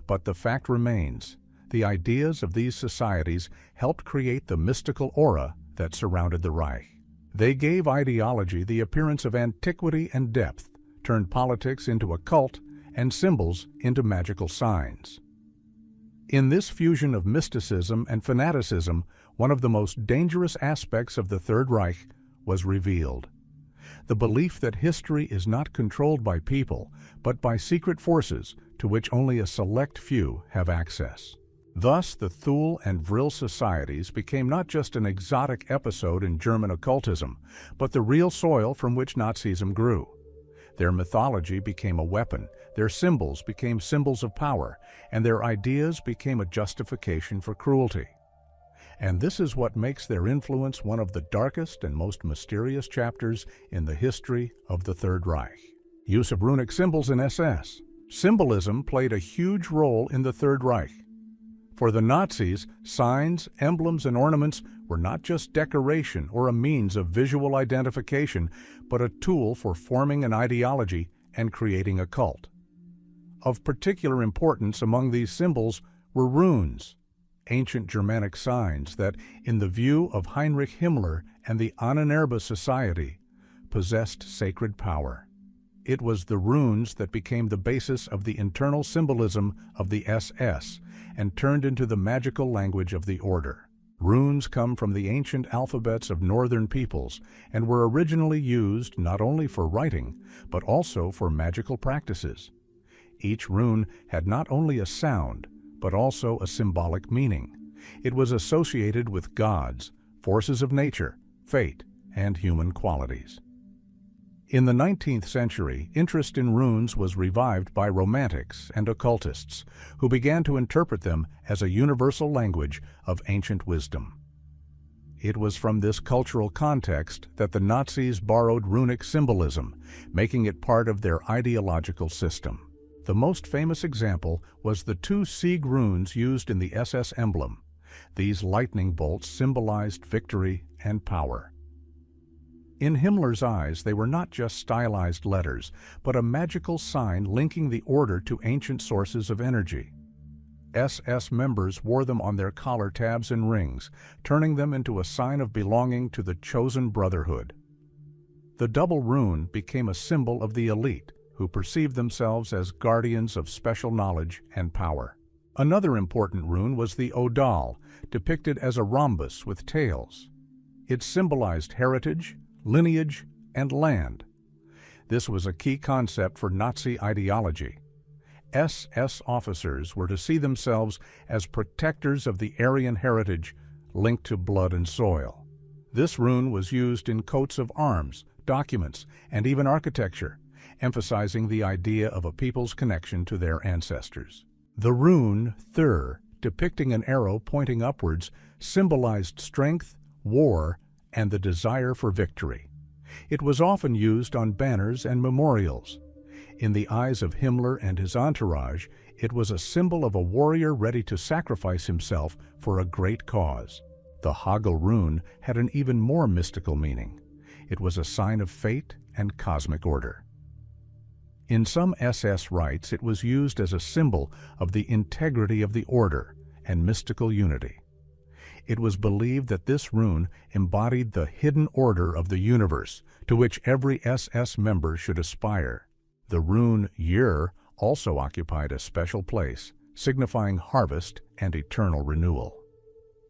S1: But the fact remains, the ideas of these societies helped create the mystical aura that surrounded the Reich. They gave ideology the appearance of antiquity and depth, turned politics into a cult, and symbols into magical signs. In this fusion of mysticism and fanaticism, one of the most dangerous aspects of the Third Reich was revealed. The belief that history is not controlled by people, but by secret forces to which only a select few have access. Thus, the Thule and Vril societies became not just an exotic episode in German occultism, but the real soil from which Nazism grew. Their mythology became a weapon, their symbols became symbols of power, and their ideas became a justification for cruelty. And this is what makes their influence one of the darkest and most mysterious chapters in the history of the Third Reich. Use of runic symbols in SS. Symbolism played a huge role in the Third Reich. For the Nazis, signs, emblems, and ornaments were not just decoration or a means of visual identification, but a tool for forming an ideology and creating a cult. Of particular importance among these symbols were runes, ancient Germanic signs that, in the view of Heinrich Himmler and the Ahnenerbe Society, possessed sacred power. It was the runes that became the basis of the internal symbolism of the SS and turned into the magical language of the order. Runes come from the ancient alphabets of northern peoples and were originally used not only for writing, but also for magical practices. Each rune had not only a sound, but also a symbolic meaning. It was associated with gods, forces of nature, fate, and human qualities. In the 19th century, interest in runes was revived by romantics and occultists, who began to interpret them as a universal language of ancient wisdom. It was from this cultural context that the Nazis borrowed runic symbolism, making it part of their ideological system. The most famous example was the two Sieg runes used in the SS emblem. These lightning bolts symbolized victory and power. In Himmler's eyes, they were not just stylized letters, but a magical sign linking the order to ancient sources of energy. SS members wore them on their collar tabs and rings, turning them into a sign of belonging to the chosen brotherhood. The double rune became a symbol of the elite, who perceived themselves as guardians of special knowledge and power. Another important rune was the Odal, depicted as a rhombus with tails. It symbolized heritage, lineage, and land. This was a key concept for Nazi ideology. SS officers were to see themselves as protectors of the Aryan heritage linked to blood and soil. This rune was used in coats of arms, documents, and even architecture, emphasizing the idea of a people's connection to their ancestors. The rune Thur, depicting an arrow pointing upwards, symbolized strength, war, and the desire for victory. It was often used on banners and memorials. In the eyes of Himmler and his entourage, it was a symbol of a warrior ready to sacrifice himself for a great cause. The Hagel rune had an even more mystical meaning. It was a sign of fate and cosmic order. In some SS rites, it was used as a symbol of the integrity of the order and mystical unity. It was believed that this rune embodied the hidden order of the universe to which every SS member should aspire. The rune Ur also occupied a special place, signifying harvest and eternal renewal.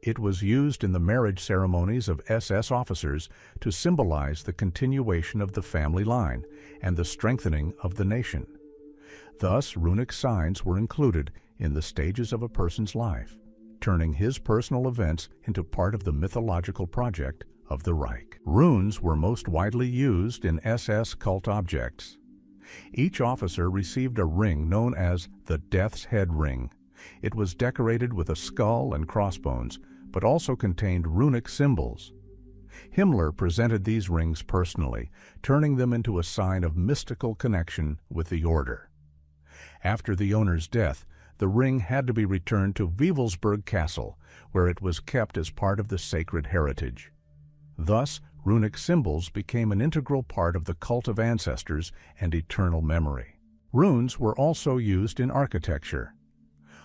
S1: It was used in the marriage ceremonies of SS officers to symbolize the continuation of the family line and the strengthening of the nation. Thus, runic signs were included in the stages of a person's life, turning his personal events into part of the mythological project of the Reich. Runes were most widely used in SS cult objects. Each officer received a ring known as the Death's Head Ring. It was decorated with a skull and crossbones, but also contained runic symbols. Himmler presented these rings personally, turning them into a sign of mystical connection with the order. After the owner's death, the ring had to be returned to Wewelsburg Castle, where it was kept as part of the sacred heritage. Thus, runic symbols became an integral part of the cult of ancestors and eternal memory. Runes were also used in architecture.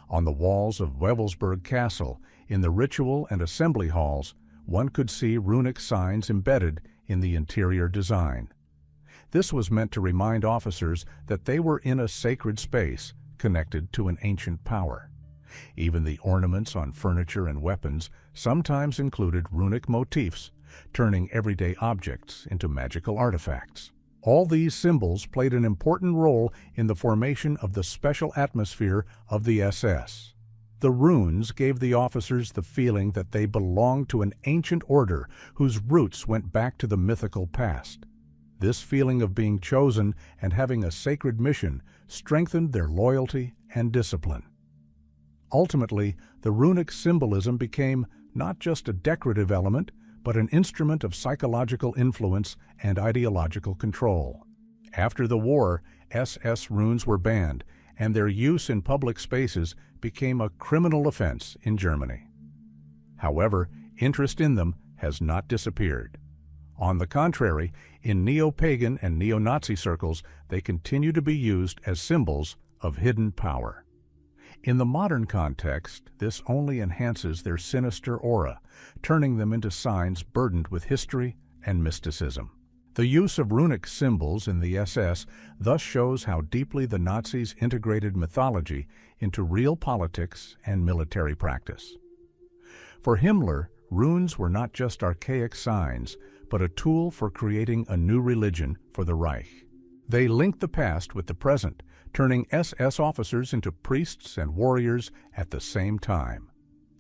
S1: On the walls of Wewelsburg Castle, in the ritual and assembly halls, one could see runic signs embedded in the interior design. This was meant to remind officers that they were in a sacred space connected to an ancient power. Even the ornaments on furniture and weapons sometimes included runic motifs, turning everyday objects into magical artifacts. All these symbols played an important role in the formation of the special atmosphere of the SS. The runes gave the officers the feeling that they belonged to an ancient order whose roots went back to the mythical past. This feeling of being chosen and having a sacred mission strengthened their loyalty and discipline. Ultimately, the runic symbolism became not just a decorative element, but an instrument of psychological influence and ideological control. After the war, SS runes were banned, and their use in public spaces became a criminal offense in Germany. However, interest in them has not disappeared. On the contrary, in neo-pagan and neo-Nazi circles, they continue to be used as symbols of hidden power. In the modern context, this only enhances their sinister aura, turning them into signs burdened with history and mysticism. The use of runic symbols in the SS thus shows how deeply the Nazis integrated mythology into real politics and military practice. For Himmler, runes were not just archaic signs, but a tool for creating a new religion for the Reich. They linked the past with the present, turning SS officers into priests and warriors at the same time.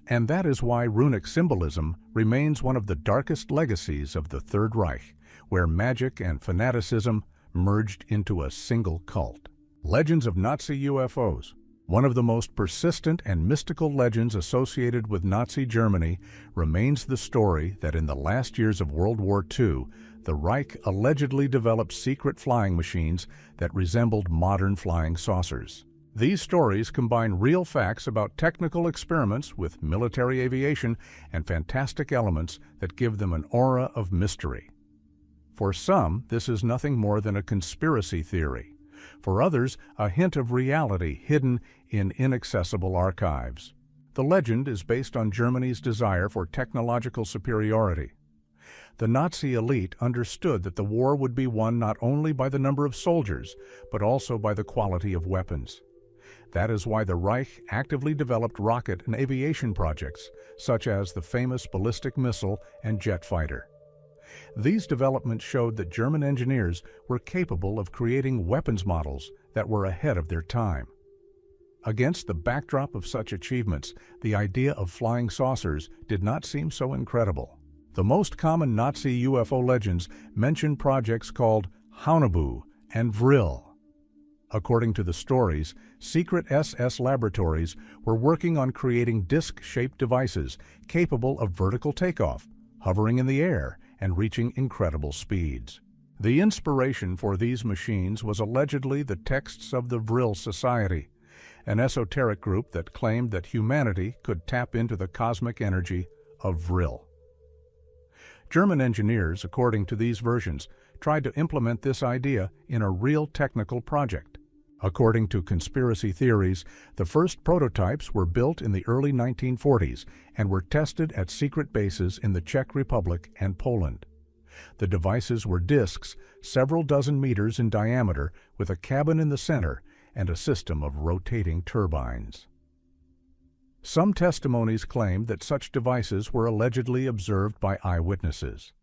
S1: And that is why runic symbolism remains one of the darkest legacies of the Third Reich, where magic and fanaticism merged into a single cult. Legends of Nazi UFOs. One of the most persistent and mystical legends associated with Nazi Germany remains the story that in the last years of World War II, the Reich allegedly developed secret flying machines that resembled modern flying saucers. These stories combine real facts about technical experiments with military aviation and fantastic elements that give them an aura of mystery. For some, this is nothing more than a conspiracy theory. For others, a hint of reality hidden in inaccessible archives. The legend is based on Germany's desire for technological superiority. The Nazi elite understood that the war would be won not only by the number of soldiers, but also by the quality of weapons. That is why the Reich actively developed rocket and aviation projects, such as the famous ballistic missile and jet fighter. These developments showed that German engineers were capable of creating weapons models that were ahead of their time. Against the backdrop of such achievements, the idea of flying saucers did not seem so incredible. The most common Nazi UFO legends mention projects called Haunebu and Vril. According to the stories, secret SS laboratories were working on creating disc-shaped devices capable of vertical takeoff, hovering in the air, and reaching incredible speeds. The inspiration for these machines was allegedly the texts of the Vril Society, an esoteric group that claimed that humanity could tap into the cosmic energy of Vril. German engineers, according to these versions, tried to implement this idea in a real technical project. According to conspiracy theories, the first prototypes were built in the early 1940s and were tested at secret bases in the Czech Republic and Poland. The devices were discs several dozen meters in diameter with a cabin in the center and a system of rotating turbines. Some testimonies claimed that such devices were allegedly observed by eyewitnesses.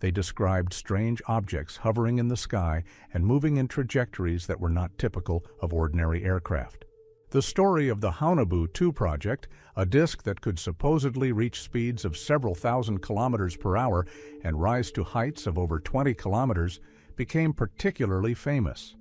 S1: They described strange objects hovering in the sky and moving in trajectories that were not typical of ordinary aircraft. The story of the WW2 project, a disc that could supposedly reach speeds of several thousand kilometers per hour and rise to heights of over 20 kilometers, became particularly famous.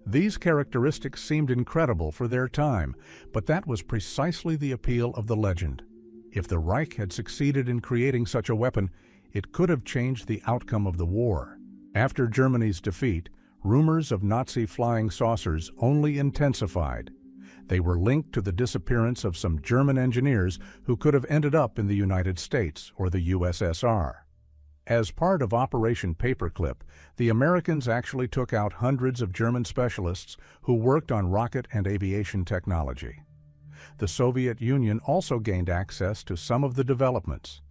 S1: These characteristics seemed incredible for their time, but that was precisely the appeal of the legend. If the Reich had succeeded in creating such a weapon, it could have changed the outcome of the war. After Germany's defeat, rumors of Nazi flying saucers only intensified. They were linked to the disappearance of some German engineers who could have ended up in the United States or the USSR. As part of Operation Paperclip, the Americans actually took out hundreds of German specialists who worked on rocket and aviation technology. The Soviet Union also gained access to some of the developments.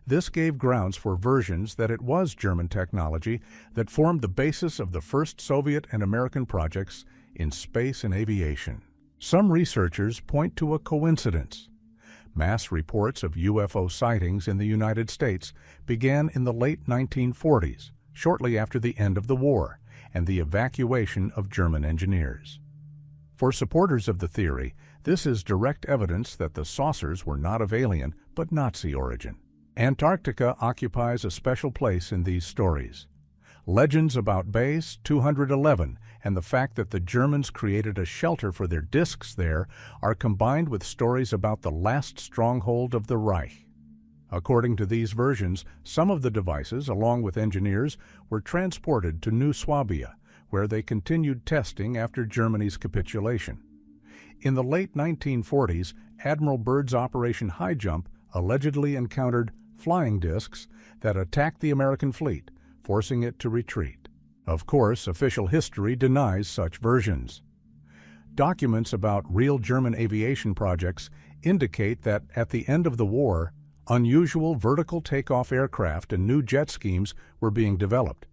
S1: This gave grounds for versions that it was German technology that formed the basis of the first Soviet and American projects in space and aviation. Some researchers point to a coincidence. Mass reports of UFO sightings in the United States began in the late 1940s, shortly after the end of the war, and the evacuation of German engineers. For supporters of the theory, this is direct evidence that the saucers were not of alien but Nazi origin. Antarctica occupies a special place in these stories. Legends about Base 211 and the fact that the Germans created a shelter for their discs there are combined with stories about the last stronghold of the Reich. According to these versions, some of the devices, along with engineers, were transported to New Swabia, where they continued testing after Germany's capitulation. In the late 1940s, Admiral Byrd's Operation High Jump allegedly encountered flying discs that attacked the American fleet, forcing it to retreat. Of course, official history denies such versions. Documents about real German aviation projects indicate that at the end of the war, unusual vertical takeoff aircraft and new jet schemes were being developed,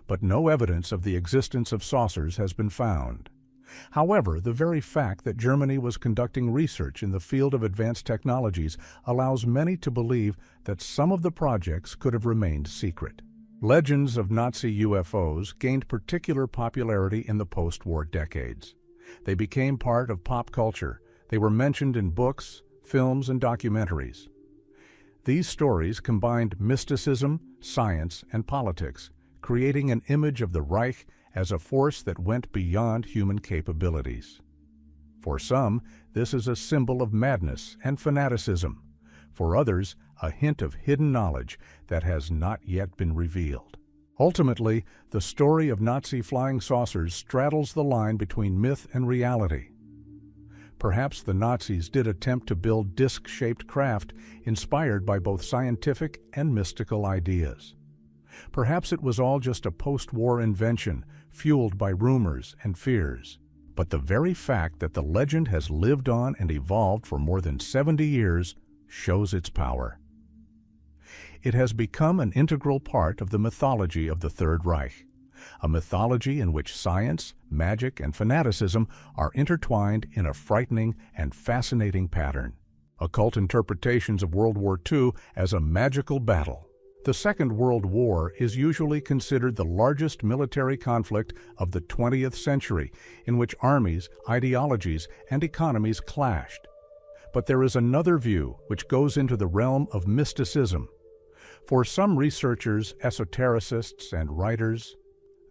S1: but no evidence of the existence of saucers has been found. However, the very fact that Germany was conducting research in the field of advanced technologies allows many to believe that some of the projects could have remained secret. Legends of Nazi UFOs gained particular popularity in the post-war decades. They became part of pop culture. They were mentioned in books, films, and documentaries. These stories combined mysticism, science, and politics, creating an image of the Reich as a force that went beyond human capabilities. For some, this is a symbol of madness and fanaticism. For others, a hint of hidden knowledge that has not yet been revealed. Ultimately, the story of Nazi flying saucers straddles the line between myth and reality. Perhaps the Nazis did attempt to build disc-shaped craft inspired by both scientific and mystical ideas. Perhaps it was all just a post-war invention, fueled by rumors and fears. But the very fact that the legend has lived on and evolved for more than 70 years shows its power. It has become an integral part of the mythology of the Third Reich, a mythology in which science, magic, and fanaticism are intertwined in a frightening and fascinating pattern. Occult interpretations of World War II as a magical battle. The Second World War is usually considered the largest military conflict of the 20th century, in which armies, ideologies, and economies clashed. But there is another view which goes into the realm of mysticism. For some researchers, esotericists, and writers,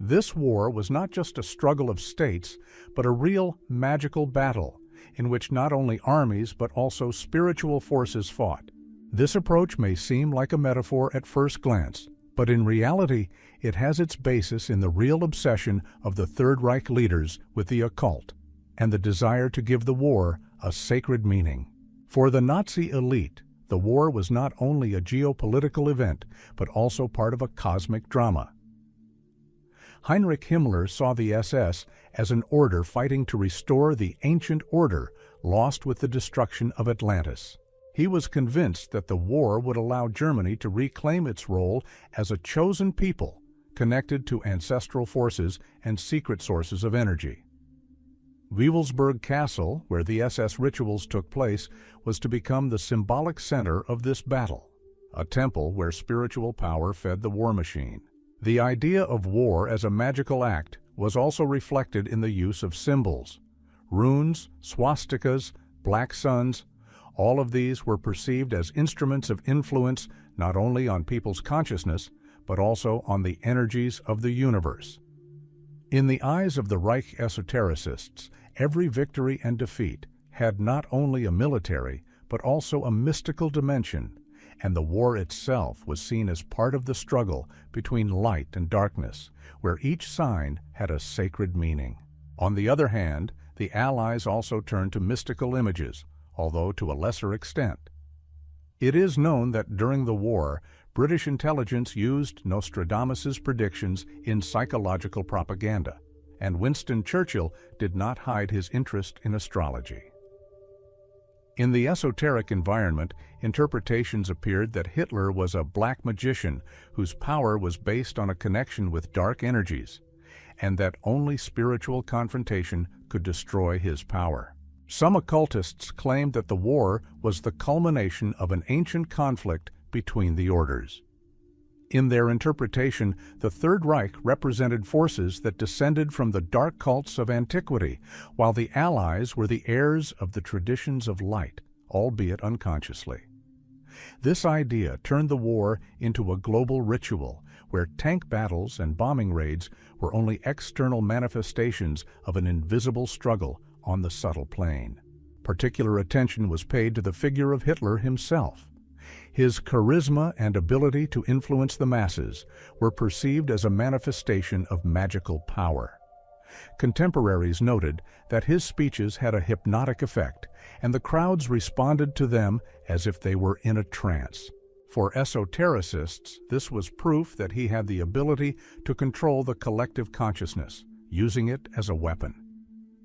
S1: this war was not just a struggle of states, but a real magical battle, in which not only armies but also spiritual forces fought. This approach may seem like a metaphor at first glance, but in reality, it has its basis in the real obsession of the Third Reich leaders with the occult, and the desire to give the war a sacred meaning. For the Nazi elite, the war was not only a geopolitical event, but also part of a cosmic drama. Heinrich Himmler saw the SS as an order fighting to restore the ancient order lost with the destruction of Atlantis. He was convinced that the war would allow Germany to reclaim its role as a chosen people connected to ancestral forces and secret sources of energy. Wewelsburg Castle, where the SS rituals took place, was to become the symbolic center of this battle, a temple where spiritual power fed the war machine. The idea of war as a magical act was also reflected in the use of symbols. Runes, swastikas, black suns, all of these were perceived as instruments of influence not only on people's consciousness, but also on the energies of the universe. In the eyes of the Reich esotericists, every victory and defeat had not only a military, but also a mystical dimension, and the war itself was seen as part of the struggle between light and darkness, where each sign had a sacred meaning. On the other hand, the Allies also turned to mystical images, although to a lesser extent. It is known that during the war, British intelligence used Nostradamus's predictions in psychological propaganda, and Winston Churchill did not hide his interest in astrology. In the esoteric environment, interpretations appeared that Hitler was a black magician whose power was based on a connection with dark energies, and that only spiritual confrontation could destroy his power. Some occultists claimed that the war was the culmination of an ancient conflict between the orders. In their interpretation, the Third Reich represented forces that descended from the dark cults of antiquity, while the Allies were the heirs of the traditions of light, albeit unconsciously. This idea turned the war into a global ritual, where tank battles and bombing raids were only external manifestations of an invisible struggle on the subtle plane. Particular attention was paid to the figure of Hitler himself. His charisma and ability to influence the masses were perceived as a manifestation of magical power. Contemporaries noted that his speeches had a hypnotic effect, and the crowds responded to them as if they were in a trance. For esotericists, this was proof that he had the ability to control the collective consciousness, using it as a weapon.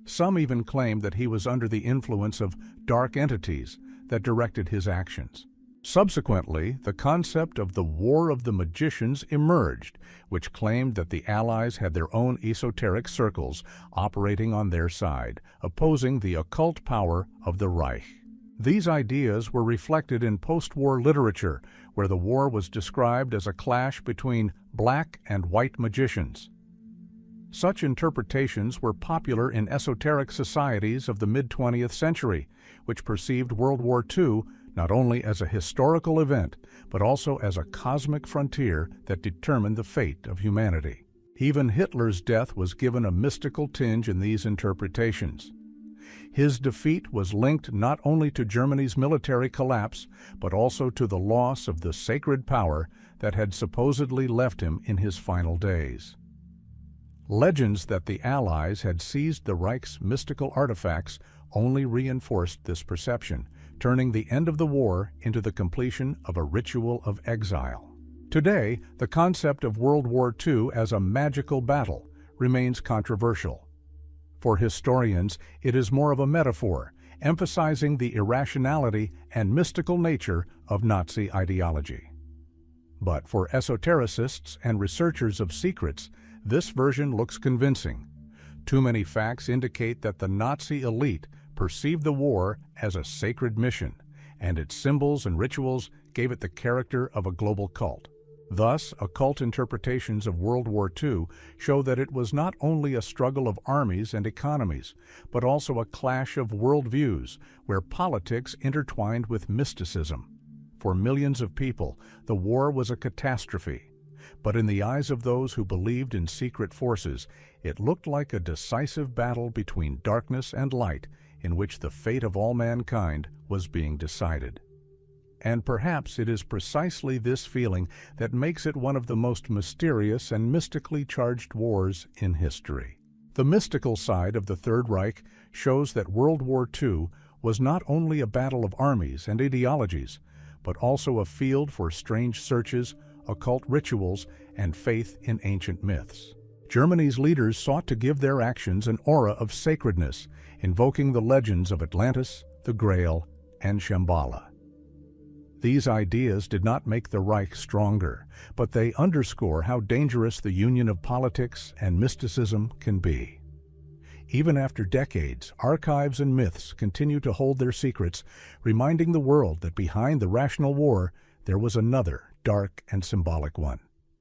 S1: Some even claimed that he was under the influence of dark entities that directed his actions. Subsequently, the concept of the War of the Magicians emerged, which claimed that the Allies had their own esoteric circles operating on their side, opposing the occult power of the Reich. These ideas were reflected in post-war literature, where the war was described as a clash between black and white magicians. Such interpretations were popular in esoteric societies of the mid-20th century, which perceived World War II not only as a historical event, but also as a cosmic frontier that determined the fate of humanity. Even Hitler's death was given a mystical tinge in these interpretations. His defeat was linked not only to Germany's military collapse, but also to the loss of the sacred power that had supposedly left him in his final days. Legends that the Allies had seized the Reich's mystical artifacts only reinforced this perception, turning the end of the war into the completion of a ritual of exile. Today, the concept of World War II as a magical battle remains controversial. For historians, it is more of a metaphor, emphasizing the irrationality and mystical nature of Nazi ideology. But for esotericists and researchers of secrets, this version looks convincing. Too many facts indicate that the Nazi elite perceived the war as a sacred mission, and its symbols and rituals gave it the character of a global cult. Thus, occult interpretations of World War II show that it was not only a struggle of armies and economies, but also a clash of worldviews where politics intertwined with mysticism. For millions of people, the war was a catastrophe. But in the eyes of those who believed in secret forces, it looked like a decisive battle between darkness and light in which the fate of all mankind was being decided. And perhaps it is precisely this feeling that makes it one of the most mysterious and mystically charged wars in history. The mystical side of the Third Reich shows that World War II was not only a battle of armies and ideologies, but also a field for strange searches, occult rituals, and faith in ancient myths. Germany's leaders sought to give their actions an aura of sacredness, invoking the legends of Atlantis, the Grail, and Shambhala. These ideas did not make the Reich stronger, but they underscore how dangerous the union of politics and mysticism can be. Even after decades, archives and myths continue to hold their secrets, reminding the world that behind the rational war, there was another dark and symbolic one.